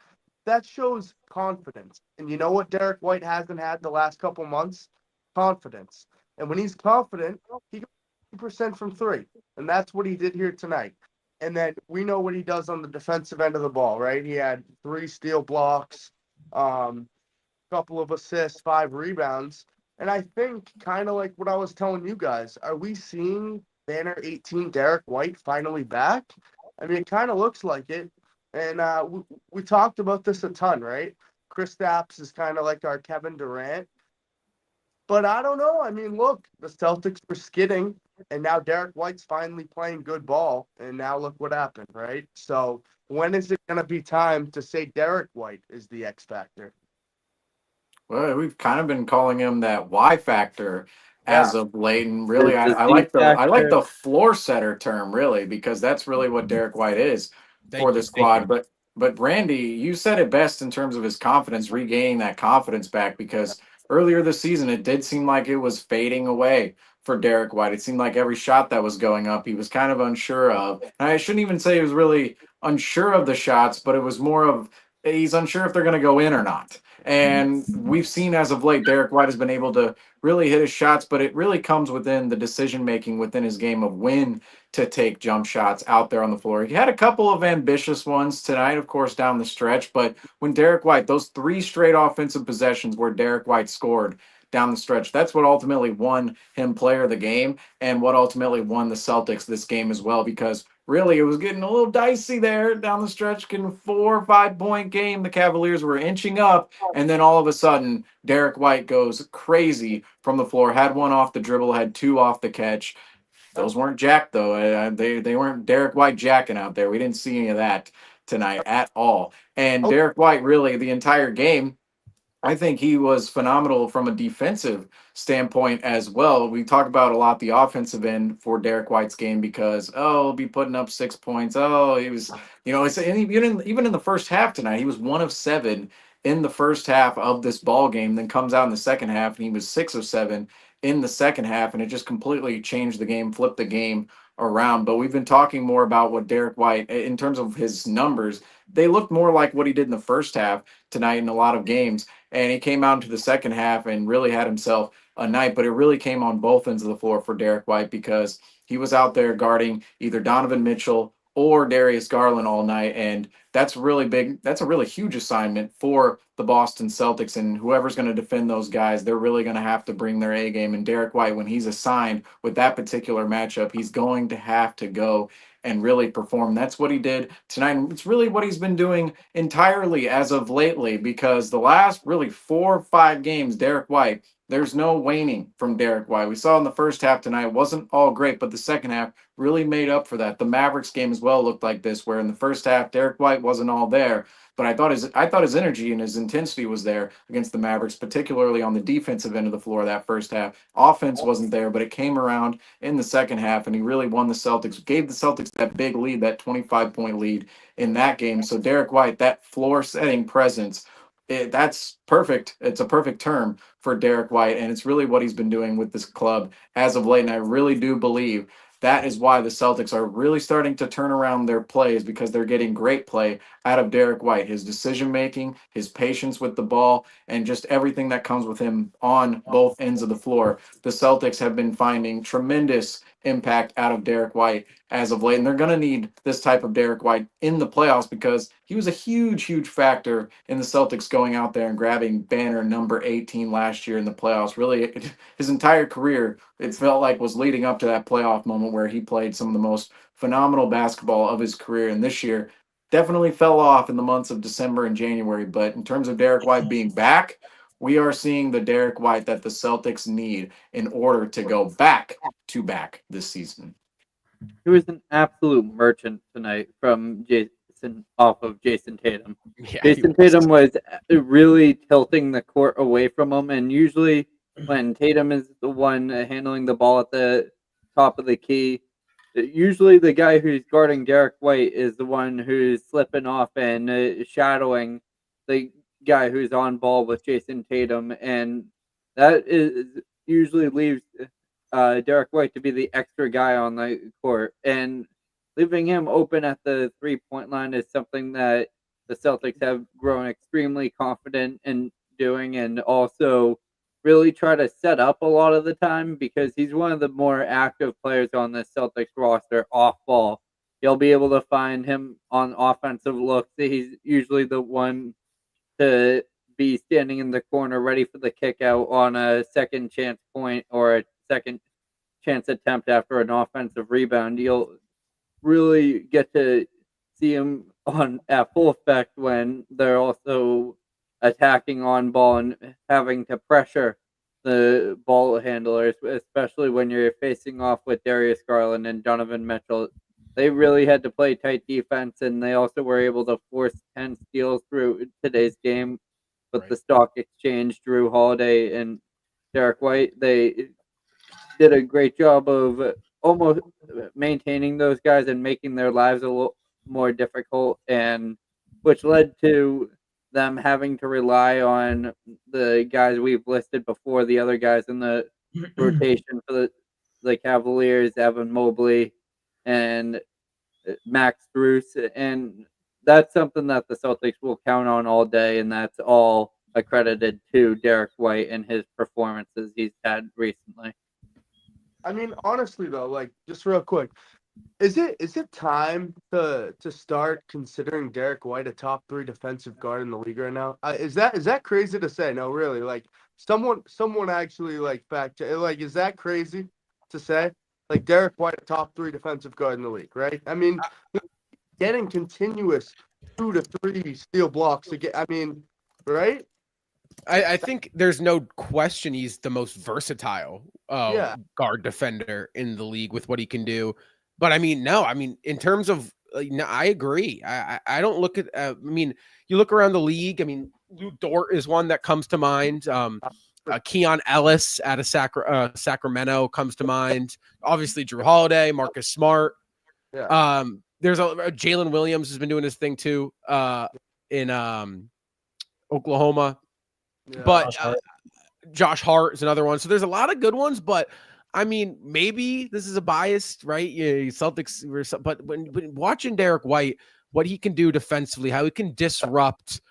That shows confidence. And you know what Derek White hasn't had the last couple months? Confidence. And when he's confident, he goes 50% from 3. And that's what he did here tonight. And then we know what he does on the defensive end of the ball, right? He had 3 steal blocks, couple of assists, 5 rebounds. And I think kind of like what I was telling you guys, are we seeing Banner 18 Derek White finally back? I mean, it kind of looks like it. And we talked about this a ton, right? Kristaps is kind of like our Kevin Durant. But I don't know. I mean, look, the Celtics were skidding, and now Derek White's finally playing good ball, and now look what happened, right? So when is it going to be time to say Derek White is the X factor? Well, we've kind of been calling him that Y factor as of late, and really, I like the floor setter term, really, because that's really what Derek White is for the squad. But Randy, you said it best in terms of his confidence, regaining that confidence back, because earlier this season, it did seem like it was fading away for Derek White. It seemed like every shot that was going up, he was kind of unsure of. And I shouldn't even say he was really unsure of the shots, but it was more of he's unsure if they're going to go in or not. And we've seen as of late, Derek White has been able to really hit his shots, but it really comes within the decision-making within his game of when to take jump shots out there on the floor. He had a couple of ambitious ones tonight, of course, down the stretch, but when Derek White, those 3 straight offensive possessions where Derek White scored down the stretch, that's what ultimately won him player of the game and what ultimately won the Celtics this game as well, because really, it was getting a little dicey there down the stretch. Getting a 4 or 5 point game. The Cavaliers were inching up, and then all of a sudden, Derek White goes crazy from the floor. Had 1 off the dribble, had 2 off the catch. Those weren't jacked, though. They weren't Derek White jacking out there. We didn't see any of that tonight at all. And Derek White, really, the entire game, I think he was phenomenal from a defensive standpoint as well. We talk about a lot the offensive end for Derek White's game because, he'll be putting up 6 points. He was, it's even in the first half tonight, he was 1 of 7 in the first half of this ball game, then comes out in the second half and he was 6 of 7 in the second half, and it just completely changed the game, flipped the game around. But we've been talking more about what Derek White, in terms of his numbers, they looked more like what he did in the first half tonight in a lot of games. And he came out into the second half and really had himself a night, but it really came on both ends of the floor for Derek White because he was out there guarding either Donovan Mitchell or Darius Garland all night. And that's really big. That's a really huge assignment for the Boston Celtics. And whoever's going to defend those guys, they're really going to have to bring their A game. And Derek White, when he's assigned with that particular matchup, he's going to have to go and really perform. That's what he did tonight. It's really what he's been doing entirely as of lately, because the last really 4 or 5 games, Derek White There's no waning from Derek White. We saw in the first half tonight, it wasn't all great, but the second half really made up for that. The Mavericks game as well looked like this, where in the first half, Derek White wasn't all there. But I thought his energy and his intensity was there against the Mavericks, particularly on the defensive end of the floor that first half. Offense wasn't there, but it came around in the second half, and he really won the Celtics, gave the Celtics that big lead, that 25-point lead in that game. So Derek White, that floor-setting presence, that's perfect. It's a perfect term for Derek White, and it's really what he's been doing with this club as of late. And I really do believe that is why the Celtics are really starting to turn around their plays, because they're getting great play out of Derek White. His decision making, his patience with the ball, and just everything that comes with him on both ends of the floor. The Celtics have been finding tremendous impact out of Derek White as of late, and they're going to need this type of Derek White in the playoffs, because he was a huge factor in the Celtics going out there and grabbing banner number 18 last year in the playoffs. Really, his entire career, it felt like, was leading up to that playoff moment where he played some of the most phenomenal basketball of his career. And this year definitely fell off in the months of December and January. But in terms of Derek White being back, we are seeing the Derek White that the Celtics need in order to go back to back this season. He was an absolute merchant tonight from off of Jason Tatum. Yeah, Jason Tatum was really tilting the court away from him, and usually when Tatum is the one handling the ball at the top of the key, usually the guy who's guarding Derek White is the one who's slipping off and shadowing the guy who's on ball with Jason Tatum, and that usually leaves Derek White to be the extra guy on the court, and leaving him open at the 3-point line is something that the Celtics have grown extremely confident in doing, and also really try to set up a lot of the time, because he's one of the more active players on the Celtics roster off ball. You'll be able to find him on offensive looks. He's usually the one to be standing in the corner ready for the kick out on a second chance point or a second chance attempt after an offensive rebound. You'll really get to see him on at full effect when they're also attacking on ball and having to pressure the ball handlers, especially when you're facing off with Darius Garland and Donovan Mitchell. They really had to play tight defense, and they also were able to force 10 steals through today's game with the stock exchange, Drew Holiday and Derek White. They did a great job of almost maintaining those guys and making their lives a little more difficult, and which led to them having to rely on the guys we've listed before, the other guys in the rotation for the Cavaliers, Evan Mobley and Max Bruce, and that's something that the Celtics will count on all day, and that's all accredited to Derek White and his performances he's had recently. I mean, honestly though, like, just real quick, is it time to start considering Derek White a top 3 defensive guard in the league right now? Is that crazy to say? No, really, like someone actually like fact check, like, is that crazy to say? Like Derek White a top 3 defensive guard in the league, right? I mean, getting continuous 2 to 3 steal blocks to get, I mean, right? I think there's no question he's the most versatile guard defender in the league with what he can do. But I mean, no, I mean, in terms of, no, I agree. I don't look at, I mean, you look around the league. I mean, Lou Dort is one that comes to mind. Keon Ellis out of Sacramento comes to mind. Obviously, Drew Holiday, Marcus Smart. Yeah. There's Jalen Williams has been doing his thing too in Oklahoma. Yeah. But Josh Hart is another one. So there's a lot of good ones, but I mean, maybe this is a bias, right? Yeah, Celtics, but when watching Derek White, what he can do defensively, how he can disrupt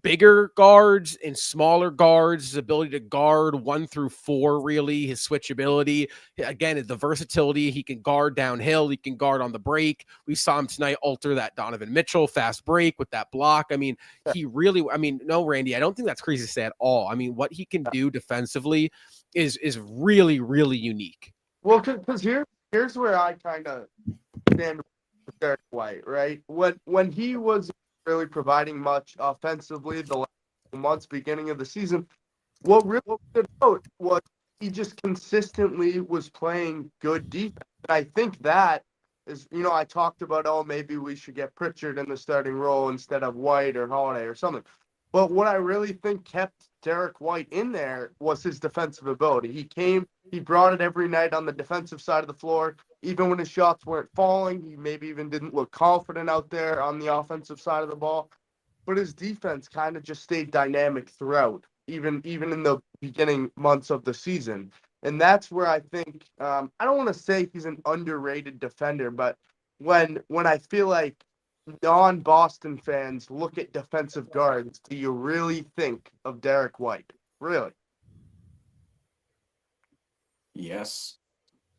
bigger guards and smaller guards, his ability to guard 1 through 4, really, his switchability. Again, the versatility. He can guard downhill. He can guard on the break. We saw him tonight alter that Donovan Mitchell fast break with that block. I mean, he really, I mean, no, Randy, I don't think that's crazy to say at all. I mean, what he can do defensively is really, really unique. Well, because here's where I kind of stand with Derek White, right? When he was really providing much offensively the last months, beginning of the season, what really stood out was he just consistently was playing good defense. And I think that is, I talked about, oh, maybe we should get Pritchard in the starting role instead of White or Holiday or something. But what I really think kept Derek White in there was his defensive ability. He brought it every night on the defensive side of the floor. Even when his shots weren't falling, he maybe even didn't look confident out there on the offensive side of the ball. But his defense kind of just stayed dynamic throughout, even in the beginning months of the season. And that's where I think I don't want to say he's an underrated defender, but when I feel like non-Boston fans look at defensive guards, do you really think of Derek White? Really? Yes.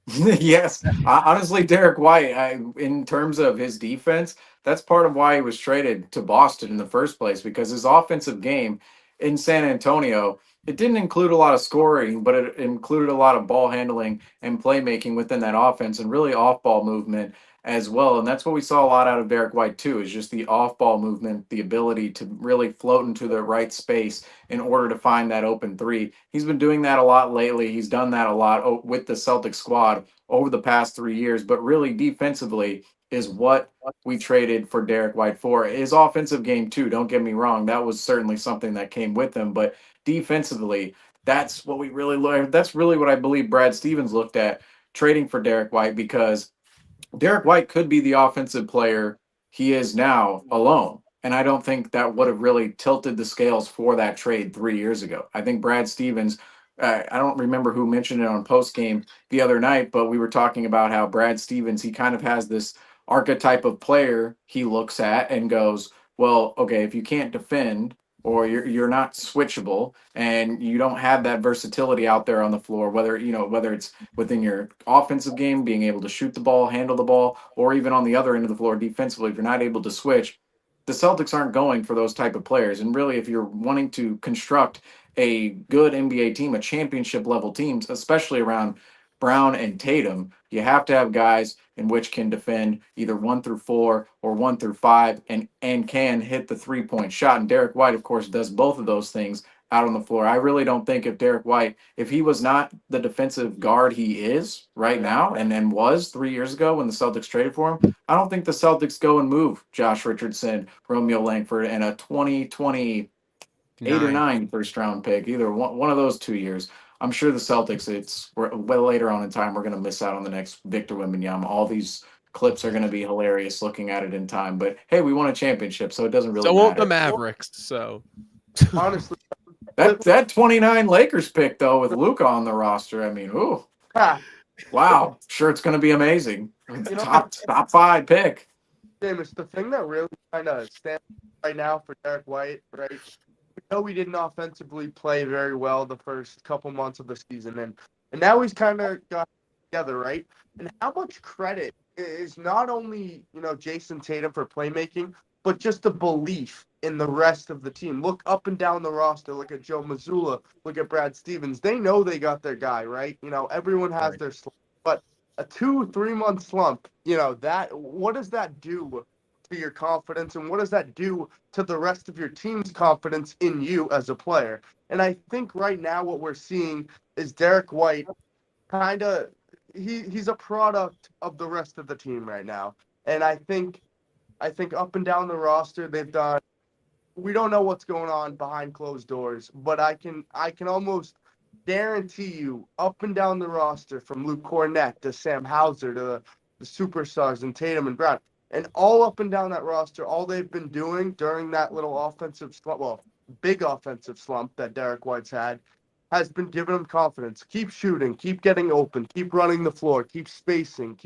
Yes. Honestly, Derek White, in terms of his defense, that's part of why he was traded to Boston in the first place, because his offensive game in San Antonio, it didn't include a lot of scoring, but it included a lot of ball handling and playmaking within that offense and really off-ball movement as well. And that's what we saw a lot out of Derek White too, is just the off-ball movement, the ability to really float into the right space in order to find that open three. He's been doing that a lot lately. He's done that a lot with the Celtics squad over the past 3 years, but really defensively is what we traded for Derek White for. His offensive game too, don't get me wrong, that was certainly something that came with him, but defensively, that's what we really learned. That's really what I believe Brad Stevens looked at trading for Derek White, because Derek White could be the offensive player he is now alone. And I don't think that would have really tilted the scales for that trade 3 years ago. I think Brad Stevens, I don't remember who mentioned it on Postgame the other night, but we were talking about how Brad Stevens, he kind of has this archetype of player he looks at and goes, well, okay, if you can't defend, or you're not switchable and you don't have that versatility out there on the floor, whether it's within your offensive game, being able to shoot the ball, handle the ball, or even on the other end of the floor defensively, if you're not able to switch, the Celtics aren't going for those type of players. And really, if you're wanting to construct a good NBA team, a championship level teams, especially around Brown and Tatum, you have to have guys in which can defend either 1 through 4 or 1 through 5 and can hit the 3-point shot. And Derek White, of course, does both of those things out on the floor. I really don't think if Derek White, if he was not the defensive guard he is right now and was 3 years ago when the Celtics traded for him, I don't think the Celtics go and move Josh Richardson, Romeo Langford, and a 2028 or 9 first round pick, either one of those 2 years. I'm sure the Celtics, we're well later on in time, we're going to miss out on the next Victor Wembanyama. All these clips are going to be hilarious looking at it in time. But hey, we won a championship, so it doesn't really So matter. won't the Mavericks. So Honestly, that 29 Lakers pick though with Luka on the roster, I mean, ooh, wow, sure, it's going to be amazing. Top 5 pick. Seamus, the thing that really kind of stands right now for Derek White, right? We know he didn't offensively play very well the first couple months of the season, and now he's kind of got together, right? And how much credit is not only Jason Tatum for playmaking, but just the belief in the rest of the team. Look up and down the roster. Look at Joe Mazzulla. Look at Brad Stevens. They know they got their guy, right? Everyone has their slump, but a 2-3 month slump, that what does that do to your confidence, and what does that do to the rest of your team's confidence in you as a player? And I think right now what we're seeing is Derek White kind of he's a product of the rest of the team right now. And I think up and down the roster we don't know what's going on behind closed doors, but I can almost guarantee you up and down the roster, from Luke Cornett to Sam Hauser to the superstars and Tatum and Brown, and all up and down that roster, all they've been doing during that little big offensive slump that Derek White's had, has been giving him confidence. Keep shooting, keep getting open, keep running the floor, keep spacing,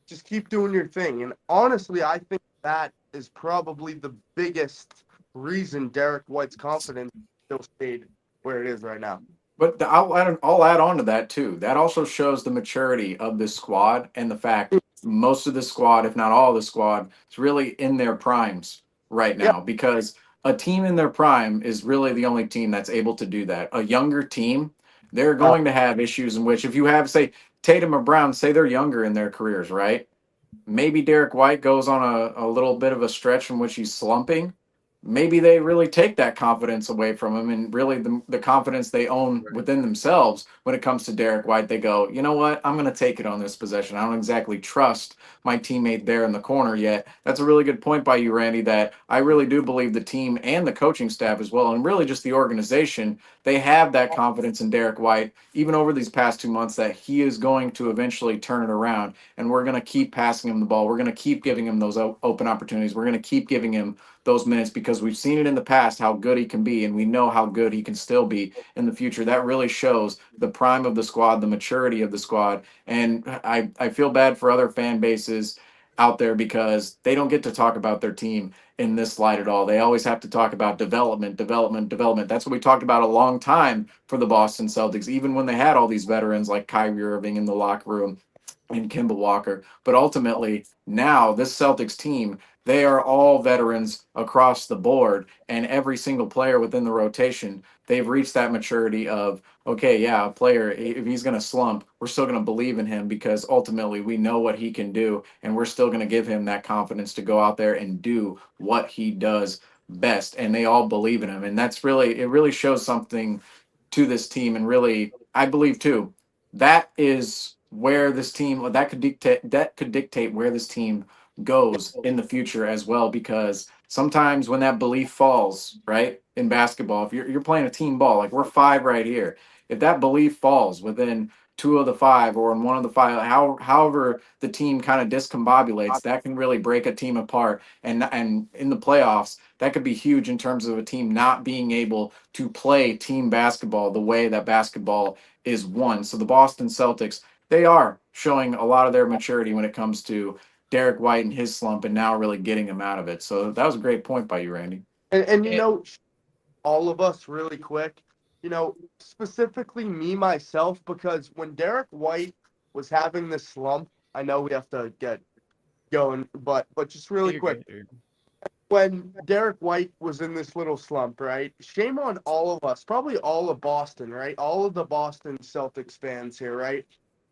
just keep doing your thing. And honestly, I think that is probably the biggest reason Derek White's confidence still stayed where it is right now. But I'll add on to that too. That also shows the maturity of this squad and the fact most of the squad, if not all of the squad, is really in their primes right now. Because a team in their prime is really the only team that's able to do that. A younger team, they're going to have issues in which, if you have, say, Tatum or Brown, say they're younger in their careers, right? Maybe Derek White goes on a little bit of a stretch in which he's slumping. maybe they really take that confidence away from him, and really the confidence they own within themselves when it comes to Derek White. They go, you know what, I'm going to take it on this possession. I don't exactly trust my teammate there in the corner yet. That's a really good point by you, Randy, that I really do believe the team and the coaching staff as well, and really just the organization, they have that confidence in Derek White, even over these past 2 months, that he is going to eventually turn it around. And we're going to keep passing him the ball. We're going to keep giving him those open opportunities. We're going to keep giving him those minutes, because we've seen it in the past how good he can be, and we know how good he can still be in the future. That really shows the prime of the squad, the maturity of the squad. And I feel bad for other fan bases out there because they don't get to talk about their team in this light at all. They always have to talk about development. That's what we talked about a long time for the Boston Celtics, even when they had all these veterans like Kyrie Irving in the locker room and Kemba Walker. But ultimately, now this Celtics team, they are all veterans across the board, and every single player within the rotation, they've reached that maturity of, okay, yeah, a player, if he's going to slump, we're still going to believe in him, because ultimately we know what he can do, and we're still going to give him that confidence to go out there and do what he does best. And they all believe in him. And that's really, it really shows something to this team. And really, I believe too, that is where this team, that could dictate where this team goes in the future as well, because sometimes when that belief falls, right, in basketball, if you're playing a team ball, like we're 5 right here, if that belief falls within 2 of the 5 or in 1 of the 5, however the team kind of discombobulates, that can really break a team apart. And in the playoffs, that could be huge in terms of a team not being able to play team basketball the way that basketball is won. So the Boston Celtics, they are showing a lot of their maturity when it comes to Derek White and his slump, and now really getting him out of it. So that was a great point by you, Randy. And you know, all of us really quick, you know, specifically me, myself, because when Derek White was having this slump, I know we have to get going, but just really quick, when Derek White was in this little slump, right, shame on all of us, probably all of Boston, right, all of the Boston Celtics fans here, right?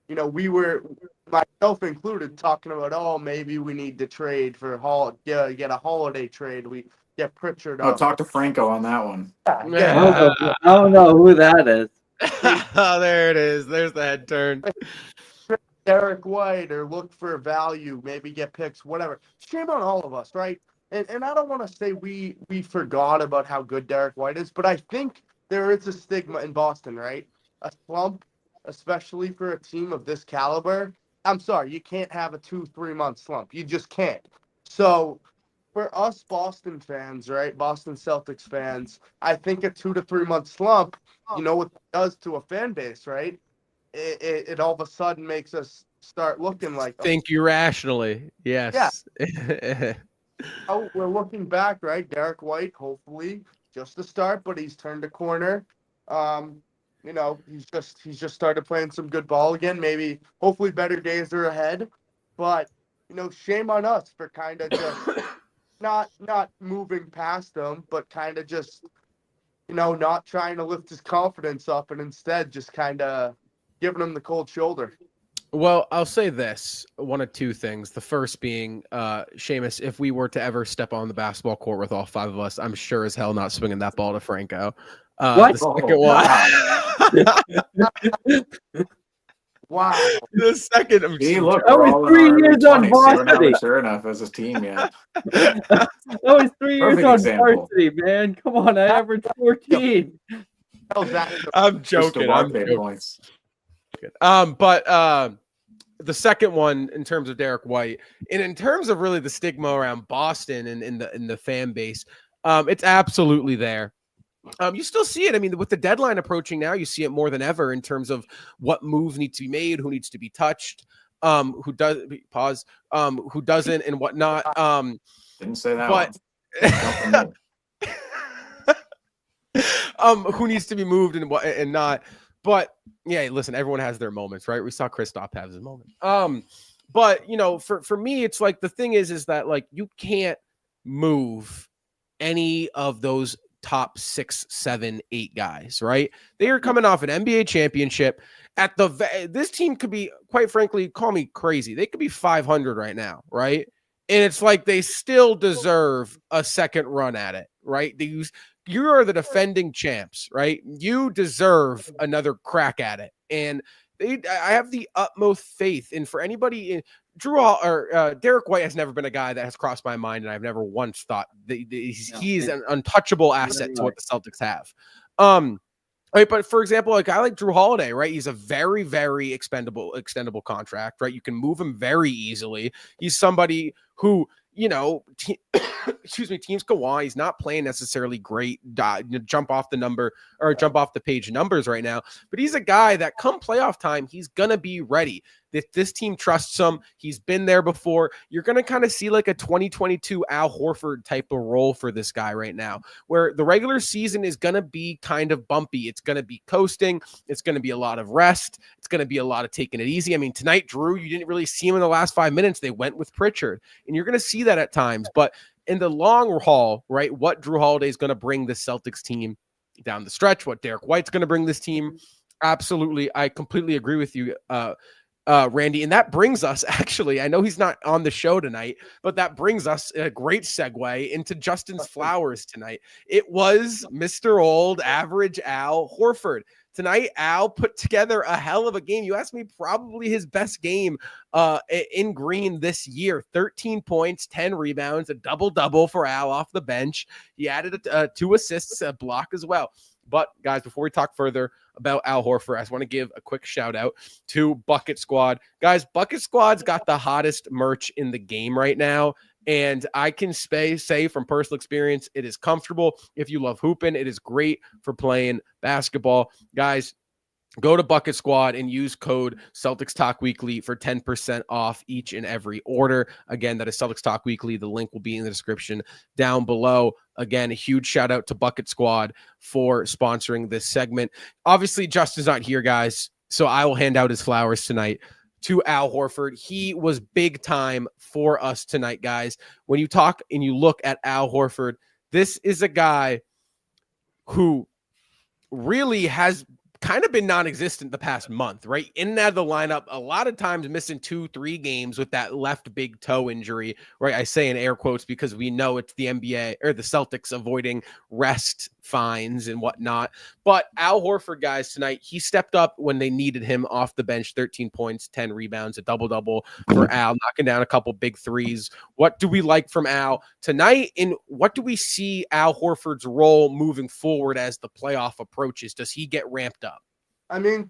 You know, we were, myself included, talking about, oh, maybe we need to trade for get a holiday trade. We get Pritchard up. Talk to Franco on that one. I don't know who that is. Oh, there it is. There's the head turn. Derek White, or look for value, maybe get picks, whatever. Shame on all of us, right? And I don't want to say we forgot about how good Derek White is, but I think there is a stigma in Boston, right? A slump, especially for a team of this caliber. I'm sorry, you can't have a 2-3 month slump. You just can't. So for us Boston fans, right, Boston Celtics fans, I think a 2 to 3 month slump, you know what it does to a fan base, right? It all of a sudden makes us start looking like, think irrationally. Yes. Yeah. Oh, we're looking back, right? Derek White, hopefully just the start, but he's turned a corner. You know, he's just started playing some good ball again. Maybe, hopefully, better days are ahead. But you know, shame on us for kind of just not moving past him, but kind of just, you know, not trying to lift his confidence up, and instead just kind of giving him the cold shoulder. Well, I'll say this, one of 2 things. The first being, Seamus, if we were to ever step on the basketball court with all 5 of us, I'm sure as hell not swinging that ball to Franco. What? The second one. Wow. The second. Look, that was 3 years on We're not varsity. mature enough as a team yet. That was 3 years Perfect on example. varsity, man. Come on, I averaged 14. I'm joking. I'm joking. Points. But the second one, in terms of Derek White, and in terms of really the stigma around Boston and in the fan base, it's absolutely there. You still see it. I mean, with the deadline approaching now, you see it more than ever in terms of what moves need to be made, who needs to be touched, who doesn't, and whatnot. Didn't say that. But who needs to be moved and what and not. But yeah, listen, everyone has their moments, right? We saw Kristaps have his moment. But you know, for me, it's like the thing is that like you can't move any of those top 6, 7, 8 guys, right? They are coming off an NBA championship. This team could be, quite frankly, call me crazy, they could be 500 right now, right? And it's like they still deserve a second run at it, right? You are the defending champs, right? You deserve another crack at it. And I have the utmost faith in for anybody in Drew Hall or Derek White has never been a guy that has crossed my mind, and I've never once thought that he's an untouchable asset to what the Celtics have. Right, but for example, like I like Drew Holiday, right? He's a very, very extendable contract, right? You can move him very easily. He's somebody who, excuse me, teams go on. He's not playing necessarily great, jump off the page numbers right now, but he's a guy that come playoff time, he's gonna be ready. This team trusts him. He's been there before. You're going to kind of see like a 2022 Al Horford type of role for this guy right now, where the regular season is going to be kind of bumpy. It's going to be coasting. It's going to be a lot of rest. It's going to be a lot of taking it easy. I mean, tonight, Drew, you didn't really see him in the last 5 minutes. They went with Pritchard, and you're going to see that at times. But in the long haul, right, what Drew Holiday is going to bring the Celtics team down the stretch, what Derek White's going to bring this team, absolutely, I completely agree with you, Randy. And that brings us, actually, I know he's not on the show tonight, but that brings us a great segue into Justin's flowers tonight. It was Mr. Old Average Al Horford. Tonight, Al put together a hell of a game. You asked me, probably his best game in green this year. 13 points, 10 rebounds, a double-double for Al off the bench. He added 2 assists, a block as well. But, guys, before we talk further about Al Horford, I just want to give a quick shout-out to Bucket Squad. Guys, Bucket Squad's got the hottest merch in the game right now, and I can say from personal experience, it is comfortable. If you love hooping, it is great for playing basketball. Guys, go to Bucket Squad and use code Celtics Talk Weekly for 10% off each and every order. Again, that is Celtics Talk Weekly. The link will be in the description down below. Again, a huge shout out to Bucket Squad for sponsoring this segment. Obviously, Justin's not here, guys, so I will hand out his flowers tonight to Al Horford. He was big time for us tonight, guys. When you talk and you look at Al Horford, this is a guy who really has kind of been non-existent the past month, right? In and out of the lineup, a lot of times missing 2-3 games with that left big toe injury, right? I say in air quotes because we know it's the NBA or the Celtics avoiding rest fines and whatnot. But Al Horford, guys, tonight, he stepped up when they needed him off the bench. 13 points, 10 rebounds, a double-double for Al, knocking down a couple big threes. What do we like from Al tonight? And what do we see Al Horford's role moving forward as the playoff approaches? Does he get ramped up? I mean,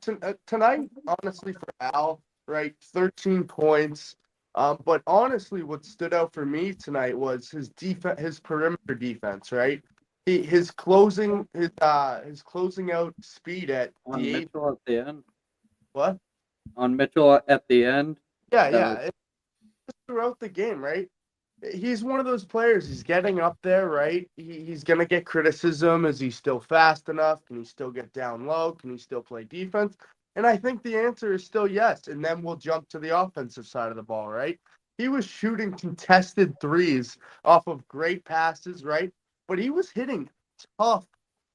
tonight, honestly, for Al, right, 13 points. But honestly, what stood out for me tonight was his defense, his perimeter defense, right? His closing out speed at On the Mitchell at the end. what? On Mitchell at the end. Yeah. It's throughout the game, right? He's one of those players. He's getting up there, right? He's going to get criticism. Is he still fast enough? Can he still get down low? Can he still play defense? And I think the answer is still yes. And then we'll jump to the offensive side of the ball, right? He was shooting contested threes off of great passes, right? But he was hitting tough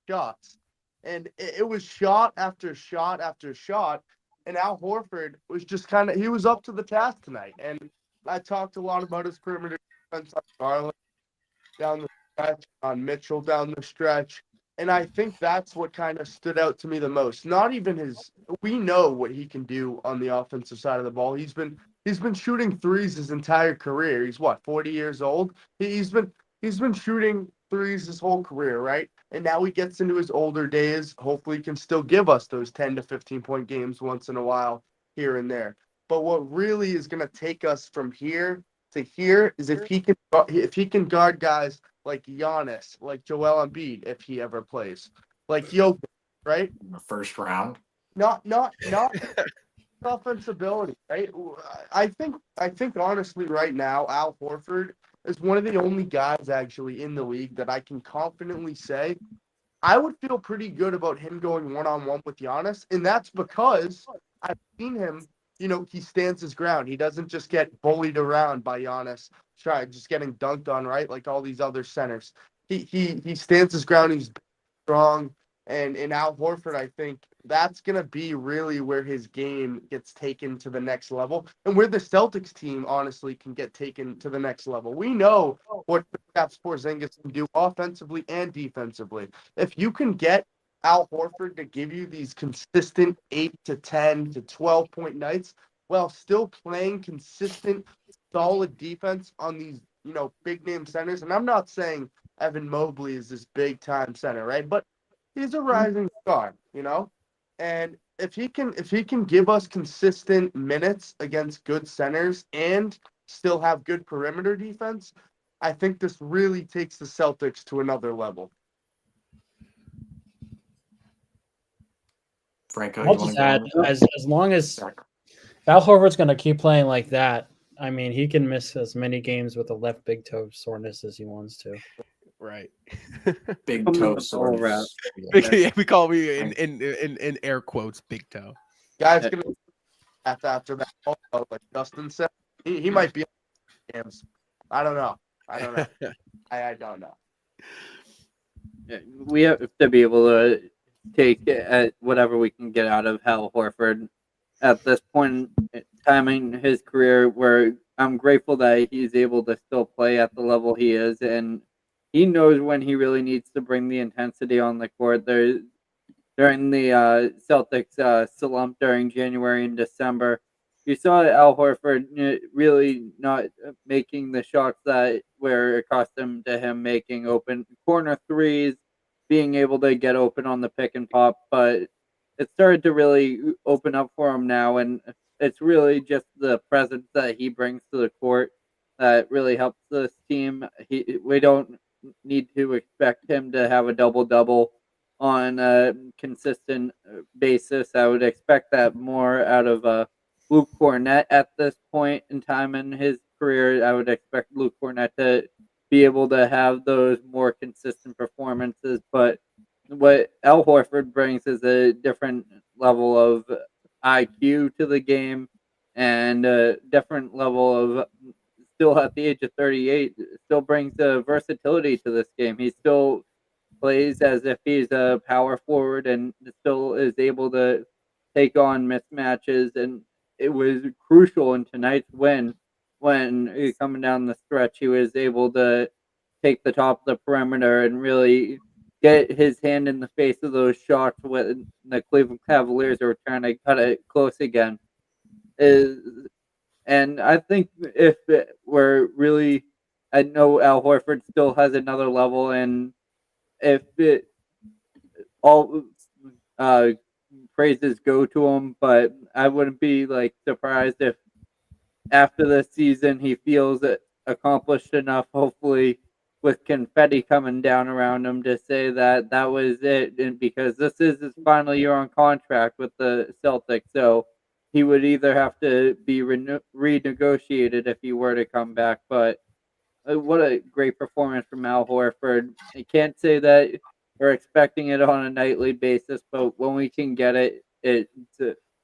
shots. And it was shot after shot after shot. And Al Horford was just he was up to the task tonight. And I talked a lot about his perimeter defense on Garland down the stretch, on Mitchell down the stretch. And I think that's what kind of stood out to me the most. Not even we know what he can do on the offensive side of the ball. He's been shooting threes his entire career. He's 40 years old. He's been shooting threes his whole career, right? And now he gets into his older days. Hopefully he can still give us those 10 to 15 point games once in a while here and there. But what really is going to take us from here to here is if he can guard guys like Giannis, like Joel Embiid, if he ever plays, like Jokic, right? The first round. Not offensive ability, right? I think honestly right now, Al Horford is one of the only guys actually in the league that I can confidently say I would feel pretty good about him going one-on-one with Giannis, and that's because I've seen him. He stands his ground. He doesn't just get bullied around by Giannis, just getting dunked on, right? Like all these other centers. He stands his ground. He's strong. And Al Horford, I think, that's going to be really where his game gets taken to the next level and where the Celtics team, honestly, can get taken to the next level. We know what Kristaps Porzingis can do offensively and defensively. If you can get Al Horford to give you these consistent 8 to 10 to 12-point nights while still playing consistent, solid defense on these, big-name centers, and I'm not saying Evan Mobley is this big-time center, right? But he's a rising star, and if he can give us consistent minutes against good centers and still have good perimeter defense, I think this really takes the Celtics to another level. Franco, I'll just add, as long as Al Horford's going to keep playing like that, I mean, he can miss as many games with a left big toe soreness as he wants to. Right. Big toe soreness. Yeah, we call in air quotes big toe. Guys gonna after that, like Justin said, he might be on games. I don't know. I don't know. We have to be able to take whatever we can get out of Al Horford at this point in time in his career, where I'm grateful that he's able to still play at the level he is, and he knows when he really needs to bring the intensity on the court. During the Celtics slump during January and December, you saw Al Horford really not making the shots that we're accustomed to him making, open corner threes, being able to get open on the pick and pop, but it started to really open up for him now, and it's really just the presence that he brings to the court that really helps this team. We don't need to expect him to have a double-double on a consistent basis. I would expect that more out of Luke Cornett at this point in time in his career. I would expect Luke Cornett to be able to have those more consistent performances, but what Al Horford brings is a different level of IQ to the game and a different level of, still at the age of 38, still brings the versatility to this game. He still plays as if he's a power forward and still is able to take on mismatches, and it was crucial in tonight's win when coming down the stretch he was able to take the top of the perimeter and really get his hand in the face of those shots when the Cleveland Cavaliers are trying to cut it close again. And I think if we're really, I know Al Horford still has another level, and if all praises go to him, but I wouldn't be surprised if after this season he feels accomplished enough, hopefully with confetti coming down around him, to say that was it, and because this is his final year on contract with the Celtics, so he would either have to be renegotiated if he were to come back. But what a great performance from Al Horford. I can't say that we're expecting it on a nightly basis, but when we can get it, it's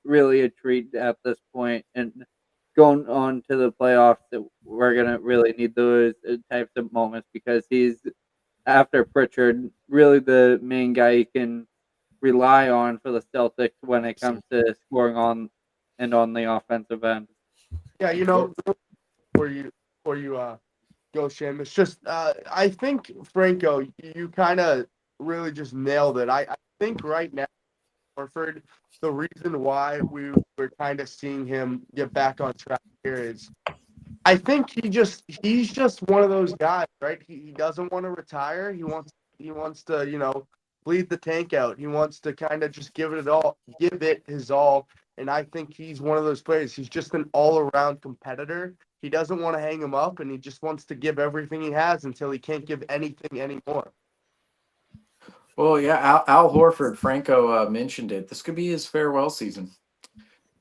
really a treat at this point. And going on to the playoffs, we're going to really need those types of moments, because he's, after Pritchard, really the main guy you can rely on for the Celtics when it comes to scoring on and on the offensive end. Yeah, before you go, Seamus, just I think, Franco, you kind of really just nailed it. I think right now, Horford, the reason why we're kind of seeing him get back on track here is, I think he's just one of those guys, right? He doesn't want to retire. He wants to, bleed the tank out. He wants to kind of just give it his all. And I think he's one of those players. He's just an all-around competitor. He doesn't want to hang him up, and he just wants to give everything he has until he can't give anything anymore. Well, yeah, Al Horford, Franco mentioned it. This could be his farewell season.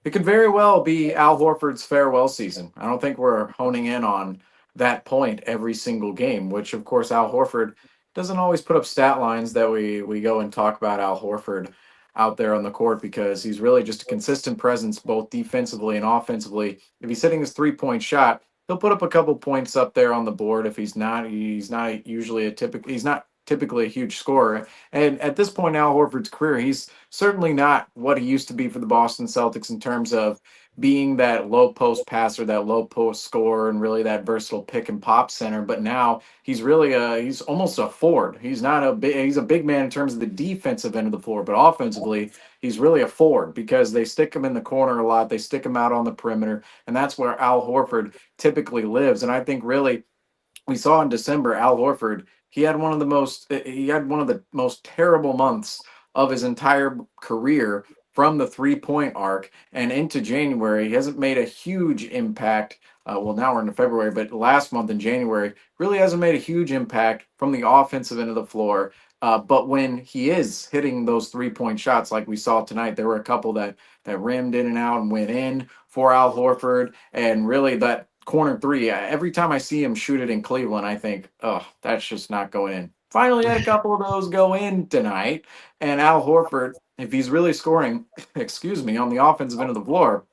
It could very well be Al Horford's farewell season. I don't think we're honing in on that point every single game, which, of course, Al Horford doesn't always put up stat lines that we go and talk about Al Horford out there on the court, because he's really just a consistent presence both defensively and offensively. If he's hitting his three-point shot, he'll put up a couple points up there on the board. If he's not usually he's not typically a huge scorer. And at this point in Al Horford's career, he's certainly not what he used to be for the Boston Celtics in terms of being that low post passer, that low post scorer, and really that versatile pick and pop center. But now he's really he's almost a forward. He's not he's a big man in terms of the defensive end of the floor, but offensively, he's really a forward because they stick him in the corner a lot. They stick him out on the perimeter, and that's where Al Horford typically lives. And I think really we saw in December, Al Horford, he had one of the most terrible months of his entire career from the 3-point arc and into January. He hasn't made a huge impact. Well, now we're into February, but last month in January really hasn't made a huge impact from the offensive end of the floor. But when he is hitting those 3-point shots, like we saw tonight, there were a couple that rimmed in and out and went in for Al Horford, and really that corner three. Every time I see him shoot it in Cleveland, I think, oh, that's just not going in. Finally had a couple of those go in tonight. And Al Horford, if he's really scoring, on the offensive end of the floor,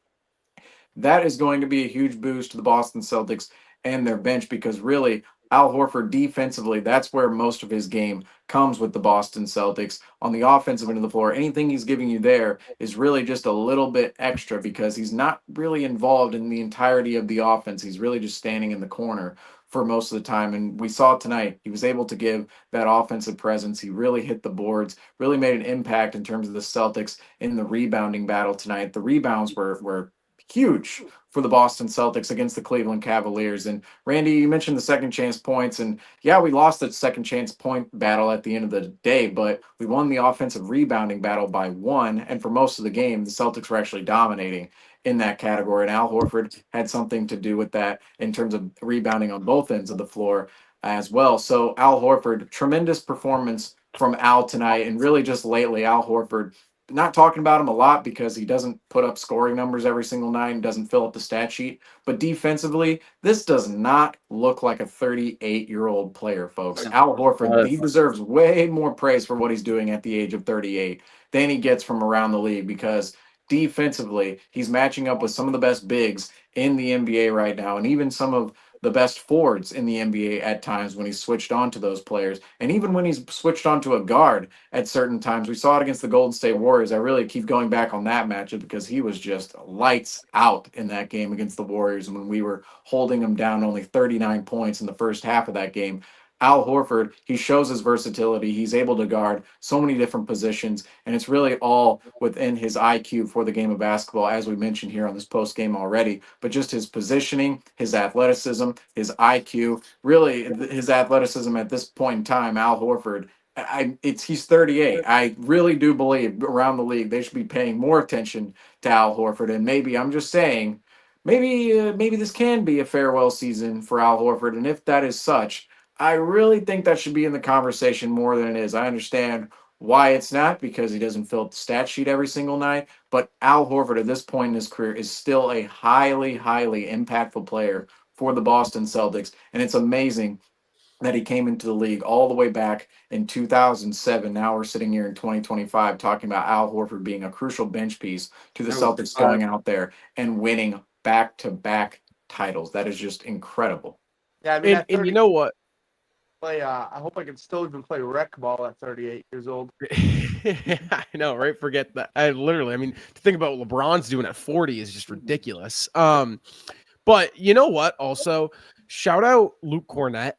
that is going to be a huge boost to the Boston Celtics and their bench, because really Al Horford defensively, that's where most of his game comes with the Boston Celtics. On the offensive end of the floor, anything he's giving you there is really just a little bit extra because he's not really involved in the entirety of the offense. He's really just standing in the corner for most of the time. And we saw tonight, he was able to give that offensive presence. He really hit the boards, really made an impact in terms of the Celtics in the rebounding battle tonight. The rebounds were huge for the Boston Celtics against the Cleveland Cavaliers. And Randy, you mentioned the second chance points, and yeah, we lost that second chance point battle at the end of the day, but we won the offensive rebounding battle by 1. And for most of the game, the Celtics were actually dominating in that category. And Al Horford had something to do with that in terms of rebounding on both ends of the floor as well. So Al Horford, tremendous performance from Al tonight. And really just lately, Al Horford, not talking about him a lot because he doesn't put up scoring numbers every single night and doesn't fill up the stat sheet. But defensively, this does not look like a 38-year-old player, folks. Al Horford, he deserves way more praise for what he's doing at the age of 38 than he gets from around the league, because defensively, he's matching up with some of the best bigs in the NBA right now, and even some of the best forwards in the NBA at times when he's switched on to those players. And even when he's switched on to a guard at certain times. We saw it against the Golden State Warriors. I really keep going back on that matchup because he was just lights out in that game against the Warriors when we were holding him down only 39 points in the first half of that game. Al Horford, he shows his versatility. He's able to guard so many different positions, and it's really all within his IQ for the game of basketball, as we mentioned here on this post game already. But just his positioning, his athleticism, his IQ, really his athleticism at this point in time, Al Horford, he's 38. I really do believe around the league they should be paying more attention to Al Horford, and maybe I'm just saying, maybe this can be a farewell season for Al Horford, and if that is such, I really think that should be in the conversation more than it is. I understand why it's not, because he doesn't fill up the stat sheet every single night. But Al Horford at this point in his career is still a highly, highly impactful player for the Boston Celtics. And it's amazing that he came into the league all the way back in 2007. Now we're sitting here in 2025 talking about Al Horford being a crucial bench piece to the Celtics going out there and winning back-to-back titles. That is just incredible. Yeah, I mean, and you know what? I hope I can still even play rec ball at 38 years old. I know, right? Forget that. I mean, to think about what LeBron's doing at 40 is just ridiculous. But you know what? Also, shout out Luke Cornett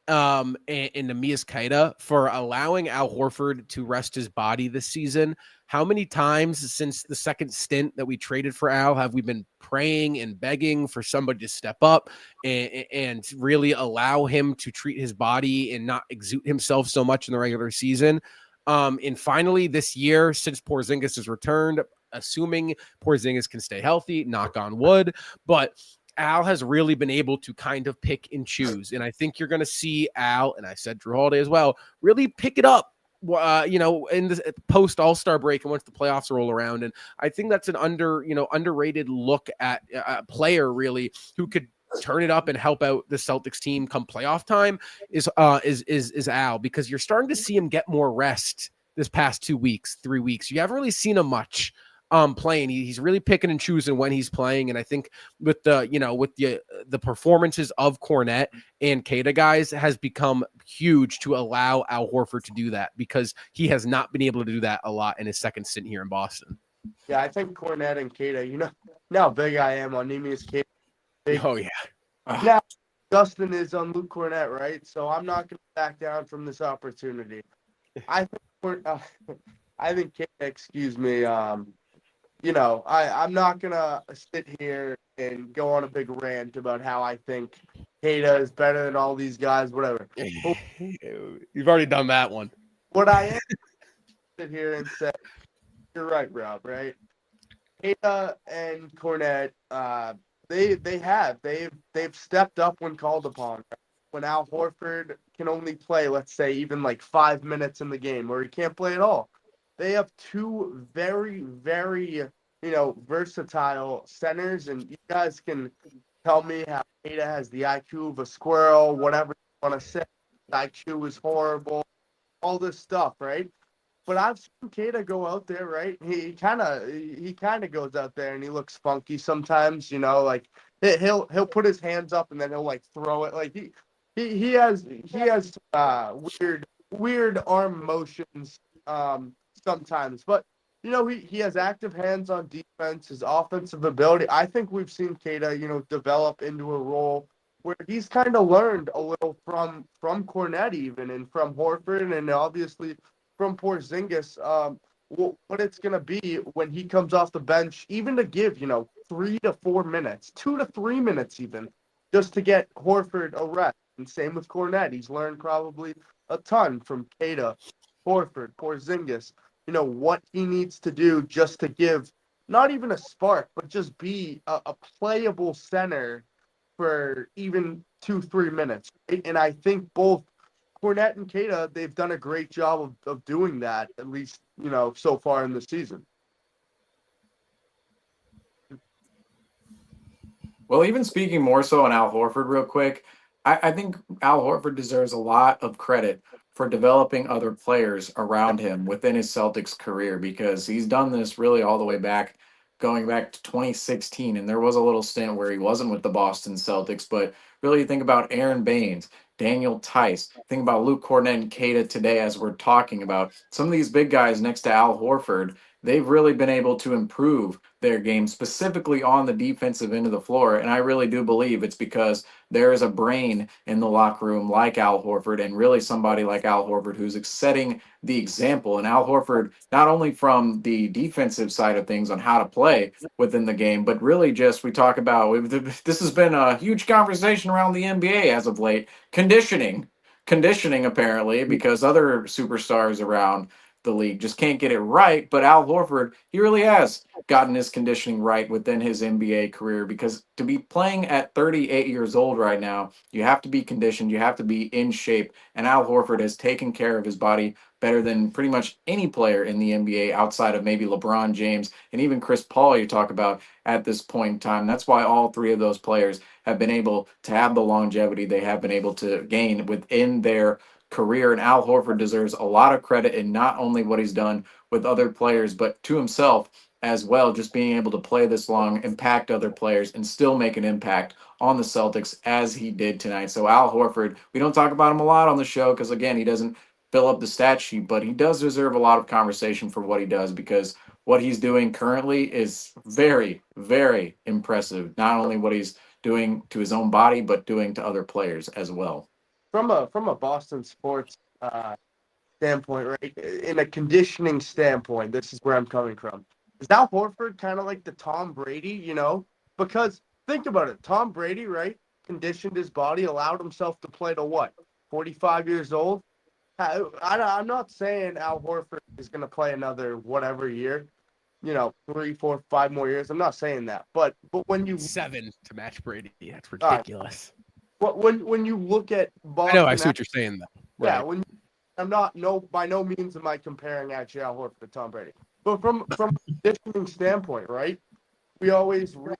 and Nemias Queta for allowing Al Horford to rest his body this season. How many times since the second stint that we traded for Al have we been praying and begging for somebody to step up and really allow him to treat his body and not exude himself so much in the regular season? And finally this year, since Porzingis has returned, assuming Porzingis can stay healthy, knock on wood, but Al has really been able to kind of pick and choose. And I think you're going to see Al, and I said Drew Holiday as well, really pick it up, in the post All-Star break and once the playoffs roll around. And I think that's an underrated look at a player really who could turn it up and help out the Celtics team come playoff time is Al, because you're starting to see him get more rest this past 2 weeks, 3 weeks. You haven't really seen him much playing. He's really picking and choosing when he's playing. And I think with the performances of Cornet and Keita guys has become huge to allow Al Horford to do that, because he has not been able to do that a lot in his second stint here in Boston. Yeah, I think Cornet and Keita, you know how big I am on Neemias Keita. Oh, yeah. Now, Dustin is on Luke Cornet, right? So I'm not going to back down from this opportunity. I think Keita, excuse me, I'm not going to sit here and go on a big rant about how I think Keita is better than all these guys, whatever. You've already done that one. What I am sit here and say, you're right, Rob, right? Keita and Cornet, they've stepped up when called upon. Right? When Al Horford can only play, let's say, even like 5 minutes in the game, or he can't play at all. They have two very, very, versatile centers, and you guys can tell me how Keita has the IQ of a squirrel, whatever you want to say. IQ is horrible, all this stuff, right? But I've seen Keita go out there, right? He kind of goes out there and he looks funky sometimes, like he'll put his hands up and then he'll like throw it. Like he has weird arm motions sometimes, but he has active hands on defense. His offensive ability, I think we've seen Keita develop into a role where he's kind of learned a little from Cornet even, and from Horford, and obviously from Porzingis, what it's going to be when he comes off the bench, even to give, 3 to 4 minutes, 2 to 3 minutes even, just to get Horford a rest. And same with Cornet. He's learned probably a ton from Keita, Horford, Porzingis, what he needs to do just to give not even a spark, but just be a playable center for even 2-3 minutes. Right? And I think both Cornet and Keita, they've done a great job of doing that, at least, so far in the season. Well, even speaking more so on Al Horford real quick, I think Al Horford deserves a lot of credit for developing other players around him within his Celtics career, because he's done this really all the way back, going back to 2016. And there was a little stint where he wasn't with the Boston Celtics, but really think about Aaron Baines, Daniel Tice, think about Luke Cornet and Keita today as we're talking about. Some of these big guys next to Al Horford, they've really been able to improve their game, specifically on the defensive end of the floor. And I really do believe it's because there is a brain in the locker room like Al Horford, and really somebody like Al Horford who's setting the example. And Al Horford, not only from the defensive side of things on how to play within the game, but really just, we talk about, this has been a huge conversation around the NBA as of late, conditioning apparently, because other superstars around the league just can't get it right. But Al Horford, he really has gotten his conditioning right within his NBA career, because to be playing at 38 years old right now, you have to be conditioned, you have to be in shape, and Al Horford has taken care of his body better than pretty much any player in the NBA outside of maybe LeBron James and even Chris Paul you talk about at this point in time. That's why all three of those players have been able to have the longevity they have been able to gain within their career. And Al Horford deserves a lot of credit in not only what he's done with other players, but to himself as well, just being able to play this long, impact other players, and still make an impact on the Celtics as he did tonight. So Al Horford, we don't talk about him a lot on the show because, again, he doesn't fill up the stat sheet, but he does deserve a lot of conversation for what he does, because what he's doing currently is very, very impressive. Not only what he's doing to his own body, but doing to other players as well. From a Boston sports standpoint, right? In a conditioning standpoint, this is where I'm coming from. Is Al Horford kind of like the Tom Brady, Because think about it. Tom Brady, right, conditioned his body, allowed himself to play to what, 45 years old? I'm not saying Al Horford is going to play another whatever year, 3, 4, 5 more years. I'm not saying that. But when you 7 to match Brady, that's ridiculous. But when you look at Boston, I know, I see what you're saying, though. Yeah, by no means am I comparing actually Al Horford to Tom Brady. But from a conditioning standpoint, right? We always read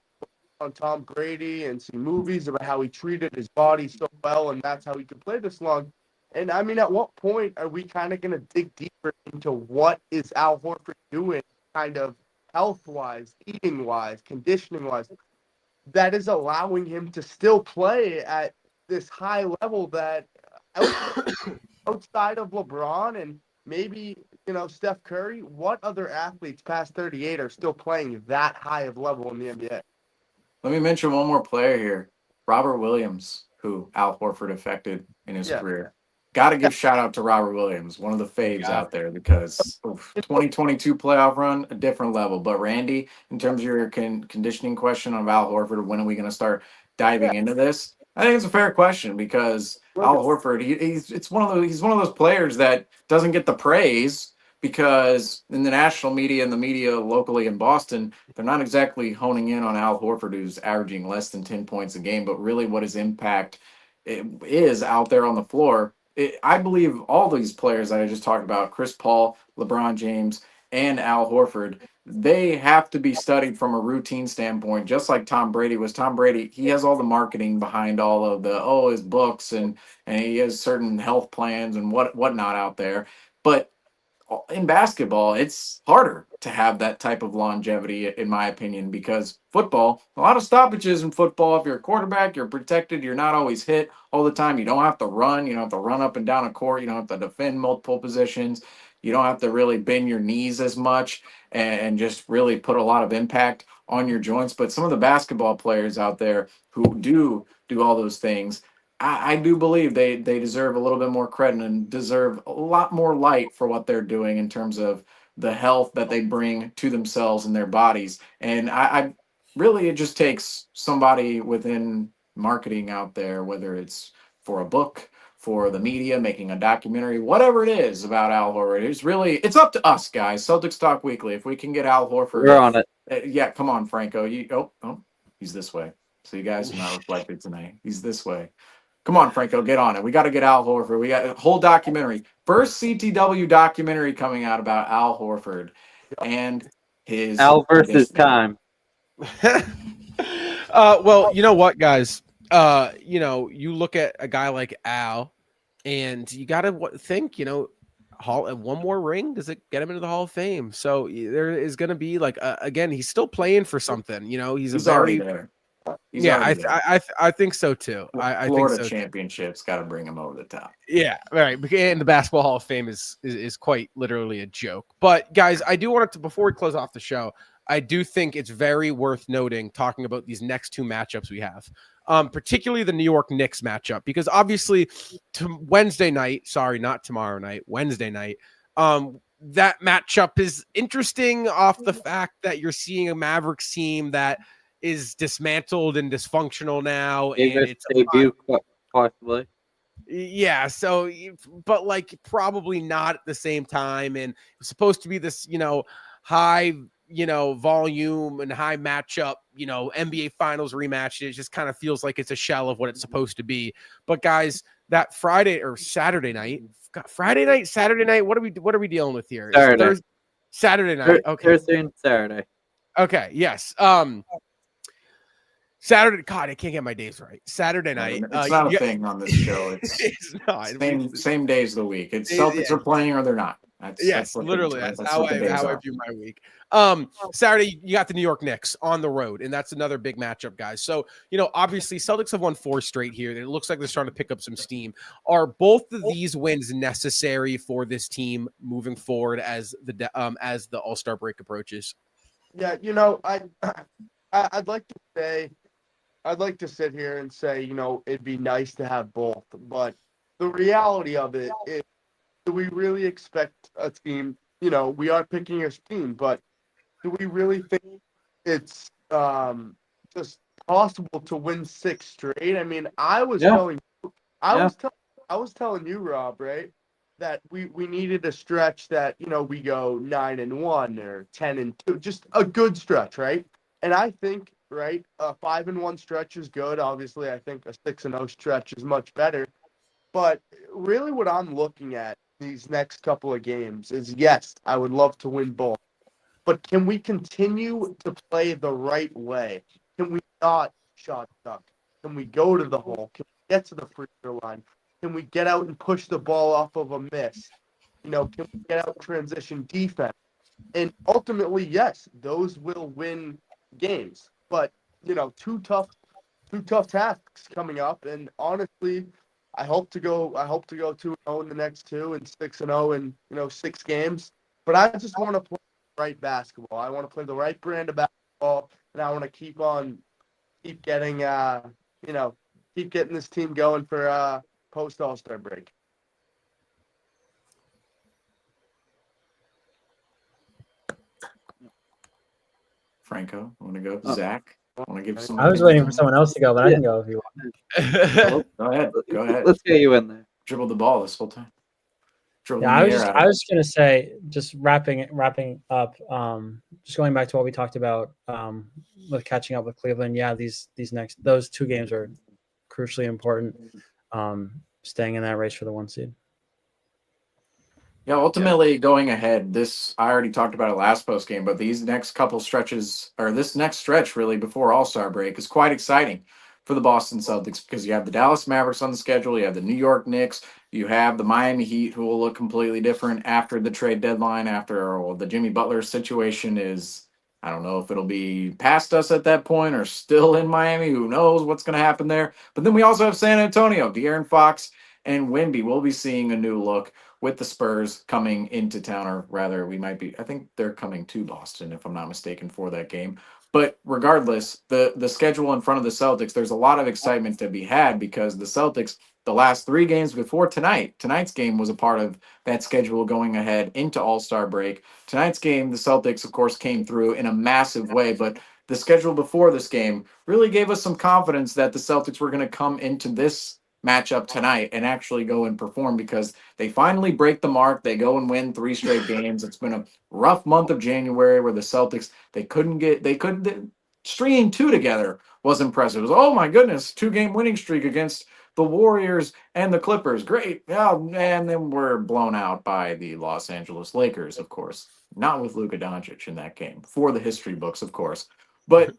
on Tom Brady and see movies about how he treated his body so well, and that's how he could play this long. And I mean, at what point are we kind of going to dig deeper into what is Al Horford doing, kind of health-wise, eating-wise, conditioning-wise, that is allowing him to still play at this high level that outside of LeBron and maybe, Steph Curry, what other athletes past 38 are still playing that high of level in the NBA? Let me mention one more player here, Robert Williams, who Al Horford affected in his career. Got to give shout out to Robert Williams, one of the faves out there, because 2022 playoff run, a different level. But Randy, in terms of your conditioning question on Al Horford, when are we going to start diving into this? I think it's a fair question because Al Horford, he's one of those players that doesn't get the praise because in the national media and the media locally in Boston, they're not exactly honing in on Al Horford, who's averaging less than 10 points a game, but really what his impact is out there on the floor. I believe all these players that I just talked about, Chris Paul, LeBron James, and Al Horford, they have to be studied from a routine standpoint, just like Tom Brady was. Tom Brady, he has all the marketing behind all of his books and he has certain health plans and whatnot out there. But in basketball, it's harder to have that type of longevity, in my opinion, because football, a lot of stoppages in football. If you're a quarterback, you're protected. You're not always hit all the time. You don't have to run. You don't have to run up and down a court. You don't have to defend multiple positions. You don't have to really bend your knees as much and just really put a lot of impact on your joints. But some of the basketball players out there who do all those things, I do believe they deserve a little bit more credit and deserve a lot more light for what they're doing in terms of the health that they bring to themselves and their bodies. And I really, it just takes somebody within marketing out there, whether it's for a book, for the media, making a documentary, whatever it is about Al Horford. It's up to us, guys. Celtics Talk Weekly. If we can get Al Horford. We're on it. Yeah, come on, Franco. He's this way. So you guys are not reflected tonight. He's this way. Come on, Franco, get on it. We got to get Al Horford. We got a whole documentary. First CTW documentary coming out about Al Horford and his Al versus time. Well, you know what, guys? You look at a guy like Al, and you got to think, one more ring, does it get him into the Hall of Fame? So there is going to be again, he's still playing for something. He's already there. I think so too. I think Florida so championships got to bring him over the top. Yeah, right. And the Basketball Hall of Fame is quite literally a joke. But guys, I do want to, before we close off the show, I do think it's very worth noting, talking about these next two matchups we have, particularly the New York Knicks matchup, because obviously Wednesday night, sorry, not tomorrow night, Wednesday night, that matchup is interesting off the fact that you're seeing a Mavericks team that is dismantled and dysfunctional now, and it's debut possibly. Yeah, so but probably not at the same time, and it's supposed to be this high volume and high matchup, NBA Finals rematch. It just kind of feels like it's a shell of what it's supposed to be. But guys, that Friday or Saturday night, Saturday night, what are we dealing with here? Saturday night. Okay, Thursday and Saturday. Okay, yes. Saturday, God, I can't get my days right. Saturday night. It's not a thing on this show. It's not. Same days of the week. It's Celtics are playing or they're not. That's literally that's how I view my week. Saturday, you got the New York Knicks on the road, and that's another big matchup, guys. So, obviously, Celtics have won 4 straight here. It looks like they're starting to pick up some steam. Are both of these wins necessary for this team moving forward as the All-Star break approaches? Yeah, I'd like to sit here and say, it'd be nice to have both, but the reality of it is, do we really expect a team, we are picking a team, but do we really think it's just possible to win 6 straight? I mean, I was telling you, Rob, right, that we needed a stretch that, we go 9-1 or 10-2, just a good stretch, right? And I think, right, a 5-1 stretch is good. Obviously, I think a 6-0 stretch is much better. But really what I'm looking at these next couple of games is, yes, I would love to win both. But can we continue to play the right way? Can we not shot duck? Can we go to the hole? Can we get to the free throw line? Can we get out and push the ball off of a miss? Can we get out transition defense? And ultimately, yes, those will win games. But, two tough tasks coming up. And honestly, I hope to go 2-0 in the next two and 6-0 in, 6 games. But I just want to play the right basketball. I want to play the right brand of basketball, and I want to keep getting keep getting this team going for post All-Star break. Franco, want to go? Zach, want to give some? I was waiting for someone else to go, but I can go if you want. Go ahead. Go ahead. Let's get you in there. Dribble the ball this whole time. Yeah, I was gonna say, just wrapping up, just going back to what we talked about with catching up with Cleveland. Yeah, those 2 games are crucially important. Staying in that race for the 1 seed. Yeah, ultimately going ahead, I already talked about it last post game, but these next couple stretches, or this next stretch really before All-Star break, is quite exciting for the Boston Celtics because you have the Dallas Mavericks on the schedule, you have the New York Knicks, you have the Miami Heat, who will look completely different after the trade deadline, after the Jimmy Butler situation is, I don't know if it'll be past us at that point or still in Miami. Who knows what's going to happen there. But then we also have San Antonio, De'Aaron Fox and Wemby. We'll be seeing a new look with the Spurs coming into town, or rather I think they're coming to Boston, if I'm not mistaken, for that game. But regardless, the schedule in front of the Celtics, there's a lot of excitement to be had because the Celtics, the last 3 games before tonight's game was a part of that schedule going ahead into All-Star break. Tonight's game, the Celtics, of course, came through in a massive way, but the schedule before this game really gave us some confidence that the Celtics were going to come into this matchup tonight and actually go and perform because they finally break the mark. They go and win 3 straight games. It's been a rough month of January where the Celtics, stringing 2 together was impressive. It was, oh my goodness, 2-game winning streak against the Warriors and the Clippers. Great. Yeah, and then we're blown out by the Los Angeles Lakers, of course. Not with Luka Doncic in that game, for the history books, of course. But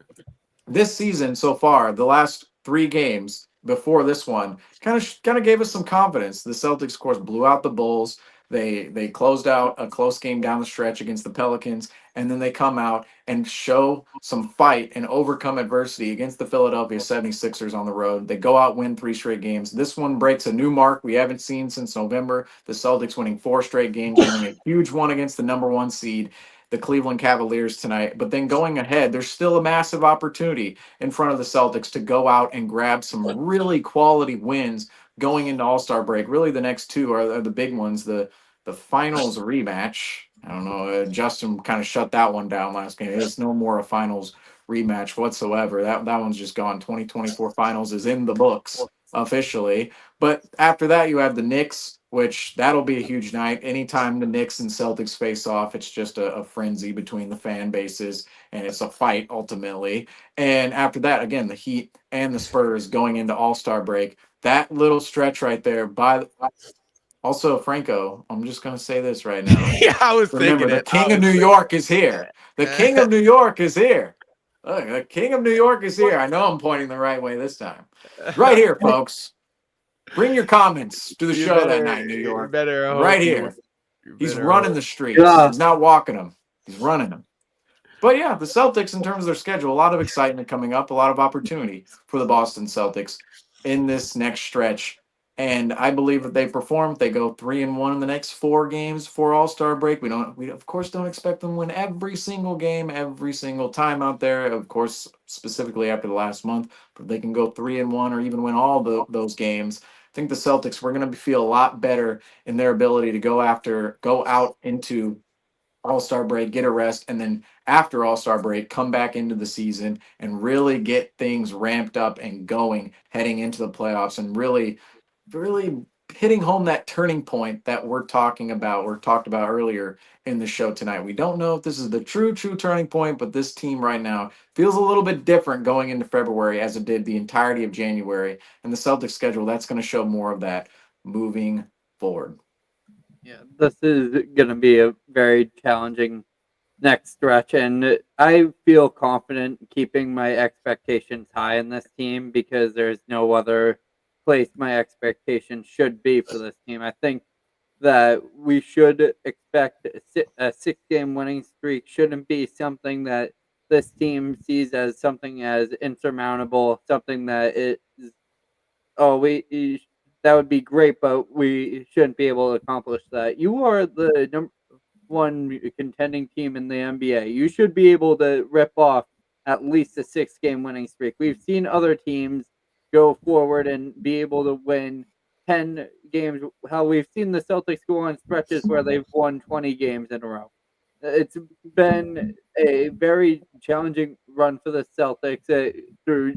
this season so far, the last 3 games before this one, kind of gave us some confidence. The Celtics, of course, blew out the Bulls. They closed out a close game down the stretch against the Pelicans, and then they come out and show some fight and overcome adversity against the Philadelphia 76ers on the road. They go out, win 3 straight games. This one breaks a new mark we haven't seen since November. The Celtics winning 4 straight games, winning a huge one against the number 1 seed, the Cleveland Cavaliers tonight. But then going ahead, there's still a massive opportunity in front of the Celtics to go out and grab some really quality wins going into All-Star break. Really, the next 2 are the big ones. The finals rematch. I don't know. Justin kind of shut that one down last game. There's no more a finals rematch whatsoever. That one's just gone. 2024 finals is in the books officially. But after that, you have the Knicks, which that'll be a huge night. Anytime the Knicks and Celtics face off, it's just a frenzy between the fan bases, and it's a fight ultimately. And after that, again, the Heat and the Spurs going into All-Star break. That little stretch right there. Also, Franco, I'm just going to say this right now. Yeah, I was Remember, thinking the King of New York is here. The King of New York is here. Look, the King of New York is here. I know I'm pointing the right way this time. Right here, folks. Bring your comments to the show that night, New York. Right here. He's running the streets. Yeah. He's not walking them. He's running them. But yeah, the Celtics, in terms of their schedule, a lot of excitement coming up, a lot of opportunity for the Boston Celtics in this next stretch. And I believe that they perform. They go 3-1 in the next 4 games for All-Star break. We of course don't expect them to win every single game, every single time out there. Of course, specifically after the last month, but they can go 3-1 or even win all those games. I think the Celtics, we're going to feel a lot better in their ability to go out into All-Star break, get a rest, and then after All-Star break, come back into the season and really get things ramped up and going heading into the playoffs and really hitting home that turning point that we're talked about earlier in the show tonight. We don't know if this is the true turning point, but this team right now feels a little bit different going into February as it did the entirety of January. And the Celtics schedule, that's going to show more of that moving forward. Yeah, this is going to be a very challenging next stretch, and I feel confident keeping my expectations high in this team because there's no other place my expectations should be for this team. I think that we should expect a 6-game winning streak shouldn't be something that this team sees as something as insurmountable, something that is, that would be great, but we shouldn't be able to accomplish that. You are the number one contending team in the NBA. You should be able to rip off at least a 6-game winning streak. We've seen other teams go forward and be able to win 10 games. How we've seen the Celtics go on stretches where they've won 20 games in a row. It's been a very challenging run for the Celtics through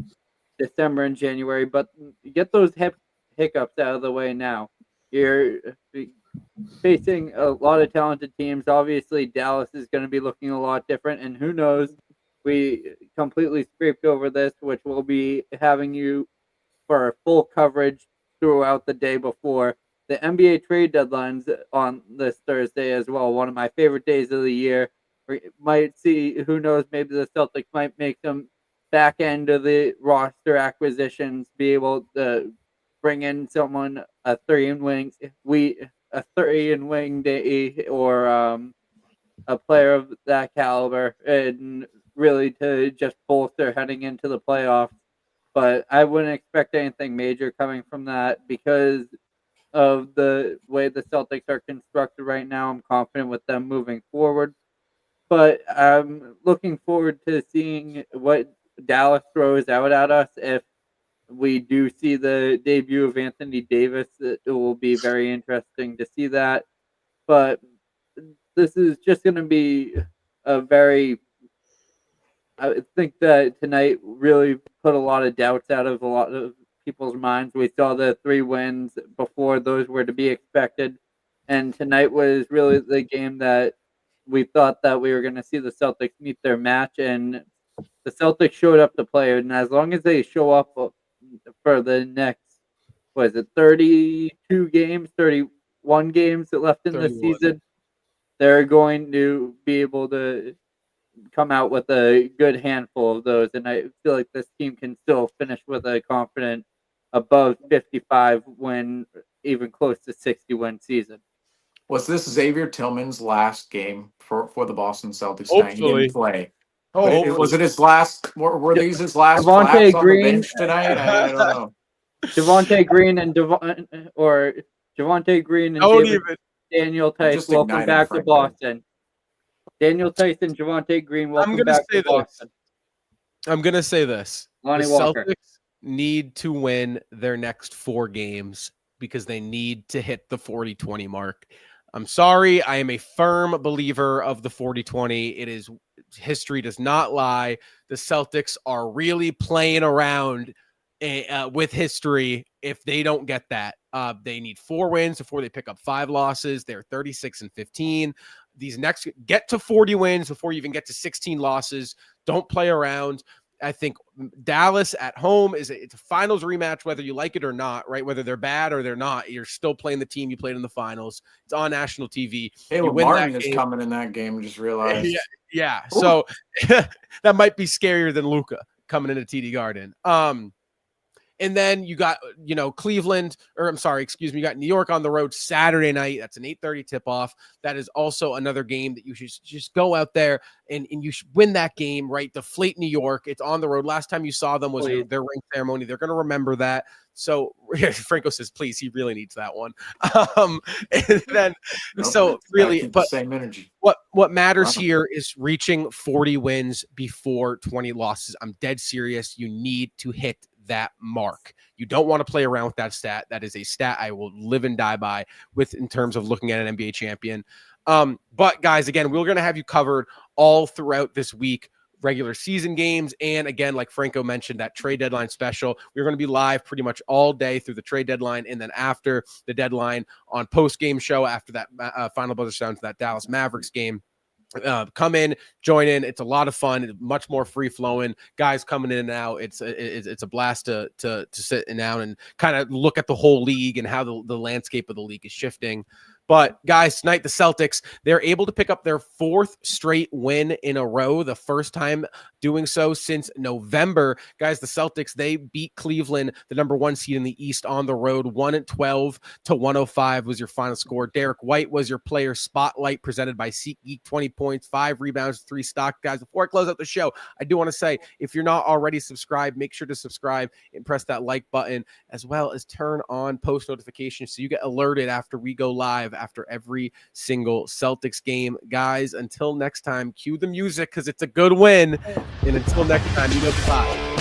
December and January, but get those hiccups out of the way now. You're facing a lot of talented teams. Obviously, Dallas is going to be looking a lot different, and who knows, we completely scraped over this, which we'll be having you for full coverage throughout the day before. The NBA trade deadline's on this Thursday as well, one of my favorite days of the year. We might see, who knows, maybe the Celtics might make some back end of the roster acquisitions, be able to bring in someone, a 3-and-wing day, or a player of that caliber, and really to just bolster heading into the playoffs. But I wouldn't expect anything major coming from that because of the way the Celtics are constructed right now. I'm confident with them moving forward. But I'm looking forward to seeing what Dallas throws out at us. If we do see the debut of Anthony Davis, it will be very interesting to see that. But this is just going to be I think that tonight really put a lot of doubts out of a lot of people's minds. We saw the 3 wins before those were to be expected. And tonight was really the game that we thought that we were going to see the Celtics meet their match. And the Celtics showed up to play. And as long as they show up for the next, 32 games, 31 games left in the 31. season, they're going to be able to come out with a good handful of those. And I feel like this team can still finish with a confident above 55 win, even close to 60 win season. Was this Xavier Tillman's last game for the Boston Celtics tonight? He Hopefully. didn't play. Hopefully. Was it his last? Were these his last Devontae flaps on the Green. bench tonight? I don't know. Javonte Green and Javonte Green and Don't David even. Daniel Tice, Just welcome igniting back to Franco. Boston. Daniel Tice and Javonte Green, welcome gonna back say to Boston. I'm going to say this. Lonnie The Walker. Celtics need to win their next 4 games because they need to hit the 40-20 mark. I'm sorry. I am a firm believer of the 40-20. It is, history does not lie. The Celtics are really playing around with history. If they don't get that, they need 4 wins before they pick up 5 losses. They're 36-15. These next, get to 40 wins before you even get to 16 losses. Don't play around. I think Dallas at home it's a finals rematch, whether you like it or not, right? Whether they're bad or they're not, you're still playing the team you played in the finals. It's on national TV. Caleb Martin is coming in that game. I just realized. Yeah. So that might be scarier than Luka coming into TD Garden. And then you got, Cleveland, you got New York on the road Saturday night. That's an 8:30 tip-off. That is also another game that you should just go out there and you should win that game, right? Deflate New York. It's on the road. Last time you saw them was their ring ceremony. They're going to remember that. So Franco says, please, he really needs that one. And then, but same energy. What matters here is reaching 40 wins before 20 losses. I'm dead serious. You need to hit that mark. You don't want to play around with that stat. That is a stat I will live and die by with in terms of looking at an NBA champion. But guys, again, we're going to have you covered all throughout this week, regular season games. And again, like Franco mentioned, that trade deadline special, we're going to be live pretty much all day through the trade deadline. And then after the deadline on post-game show, after that final buzzer sound to that Dallas Mavericks game, come in, join in. It's a lot of fun. It's much more free flowing. Guys coming in and out. It's a blast to sit down and kind of look at the whole league and how the landscape of the league is shifting. But guys, tonight the Celtics, they're able to pick up their 4th straight win in a row, the first time doing so since November. Guys, the Celtics, they beat Cleveland, the number 1 seed in the East, on the road. 112 to 105 was your final score. Derek White was your player spotlight, presented by SeatGeek. 20 points, 5 rebounds, 3 stock. Guys, before I close out the show, I do want to say, if you're not already subscribed, make sure to subscribe and press that like button, as well as turn on post notifications so you get alerted after we go live after every single Celtics game. Guys, until next time, cue the music because it's a good win. And until next time, you know, bye.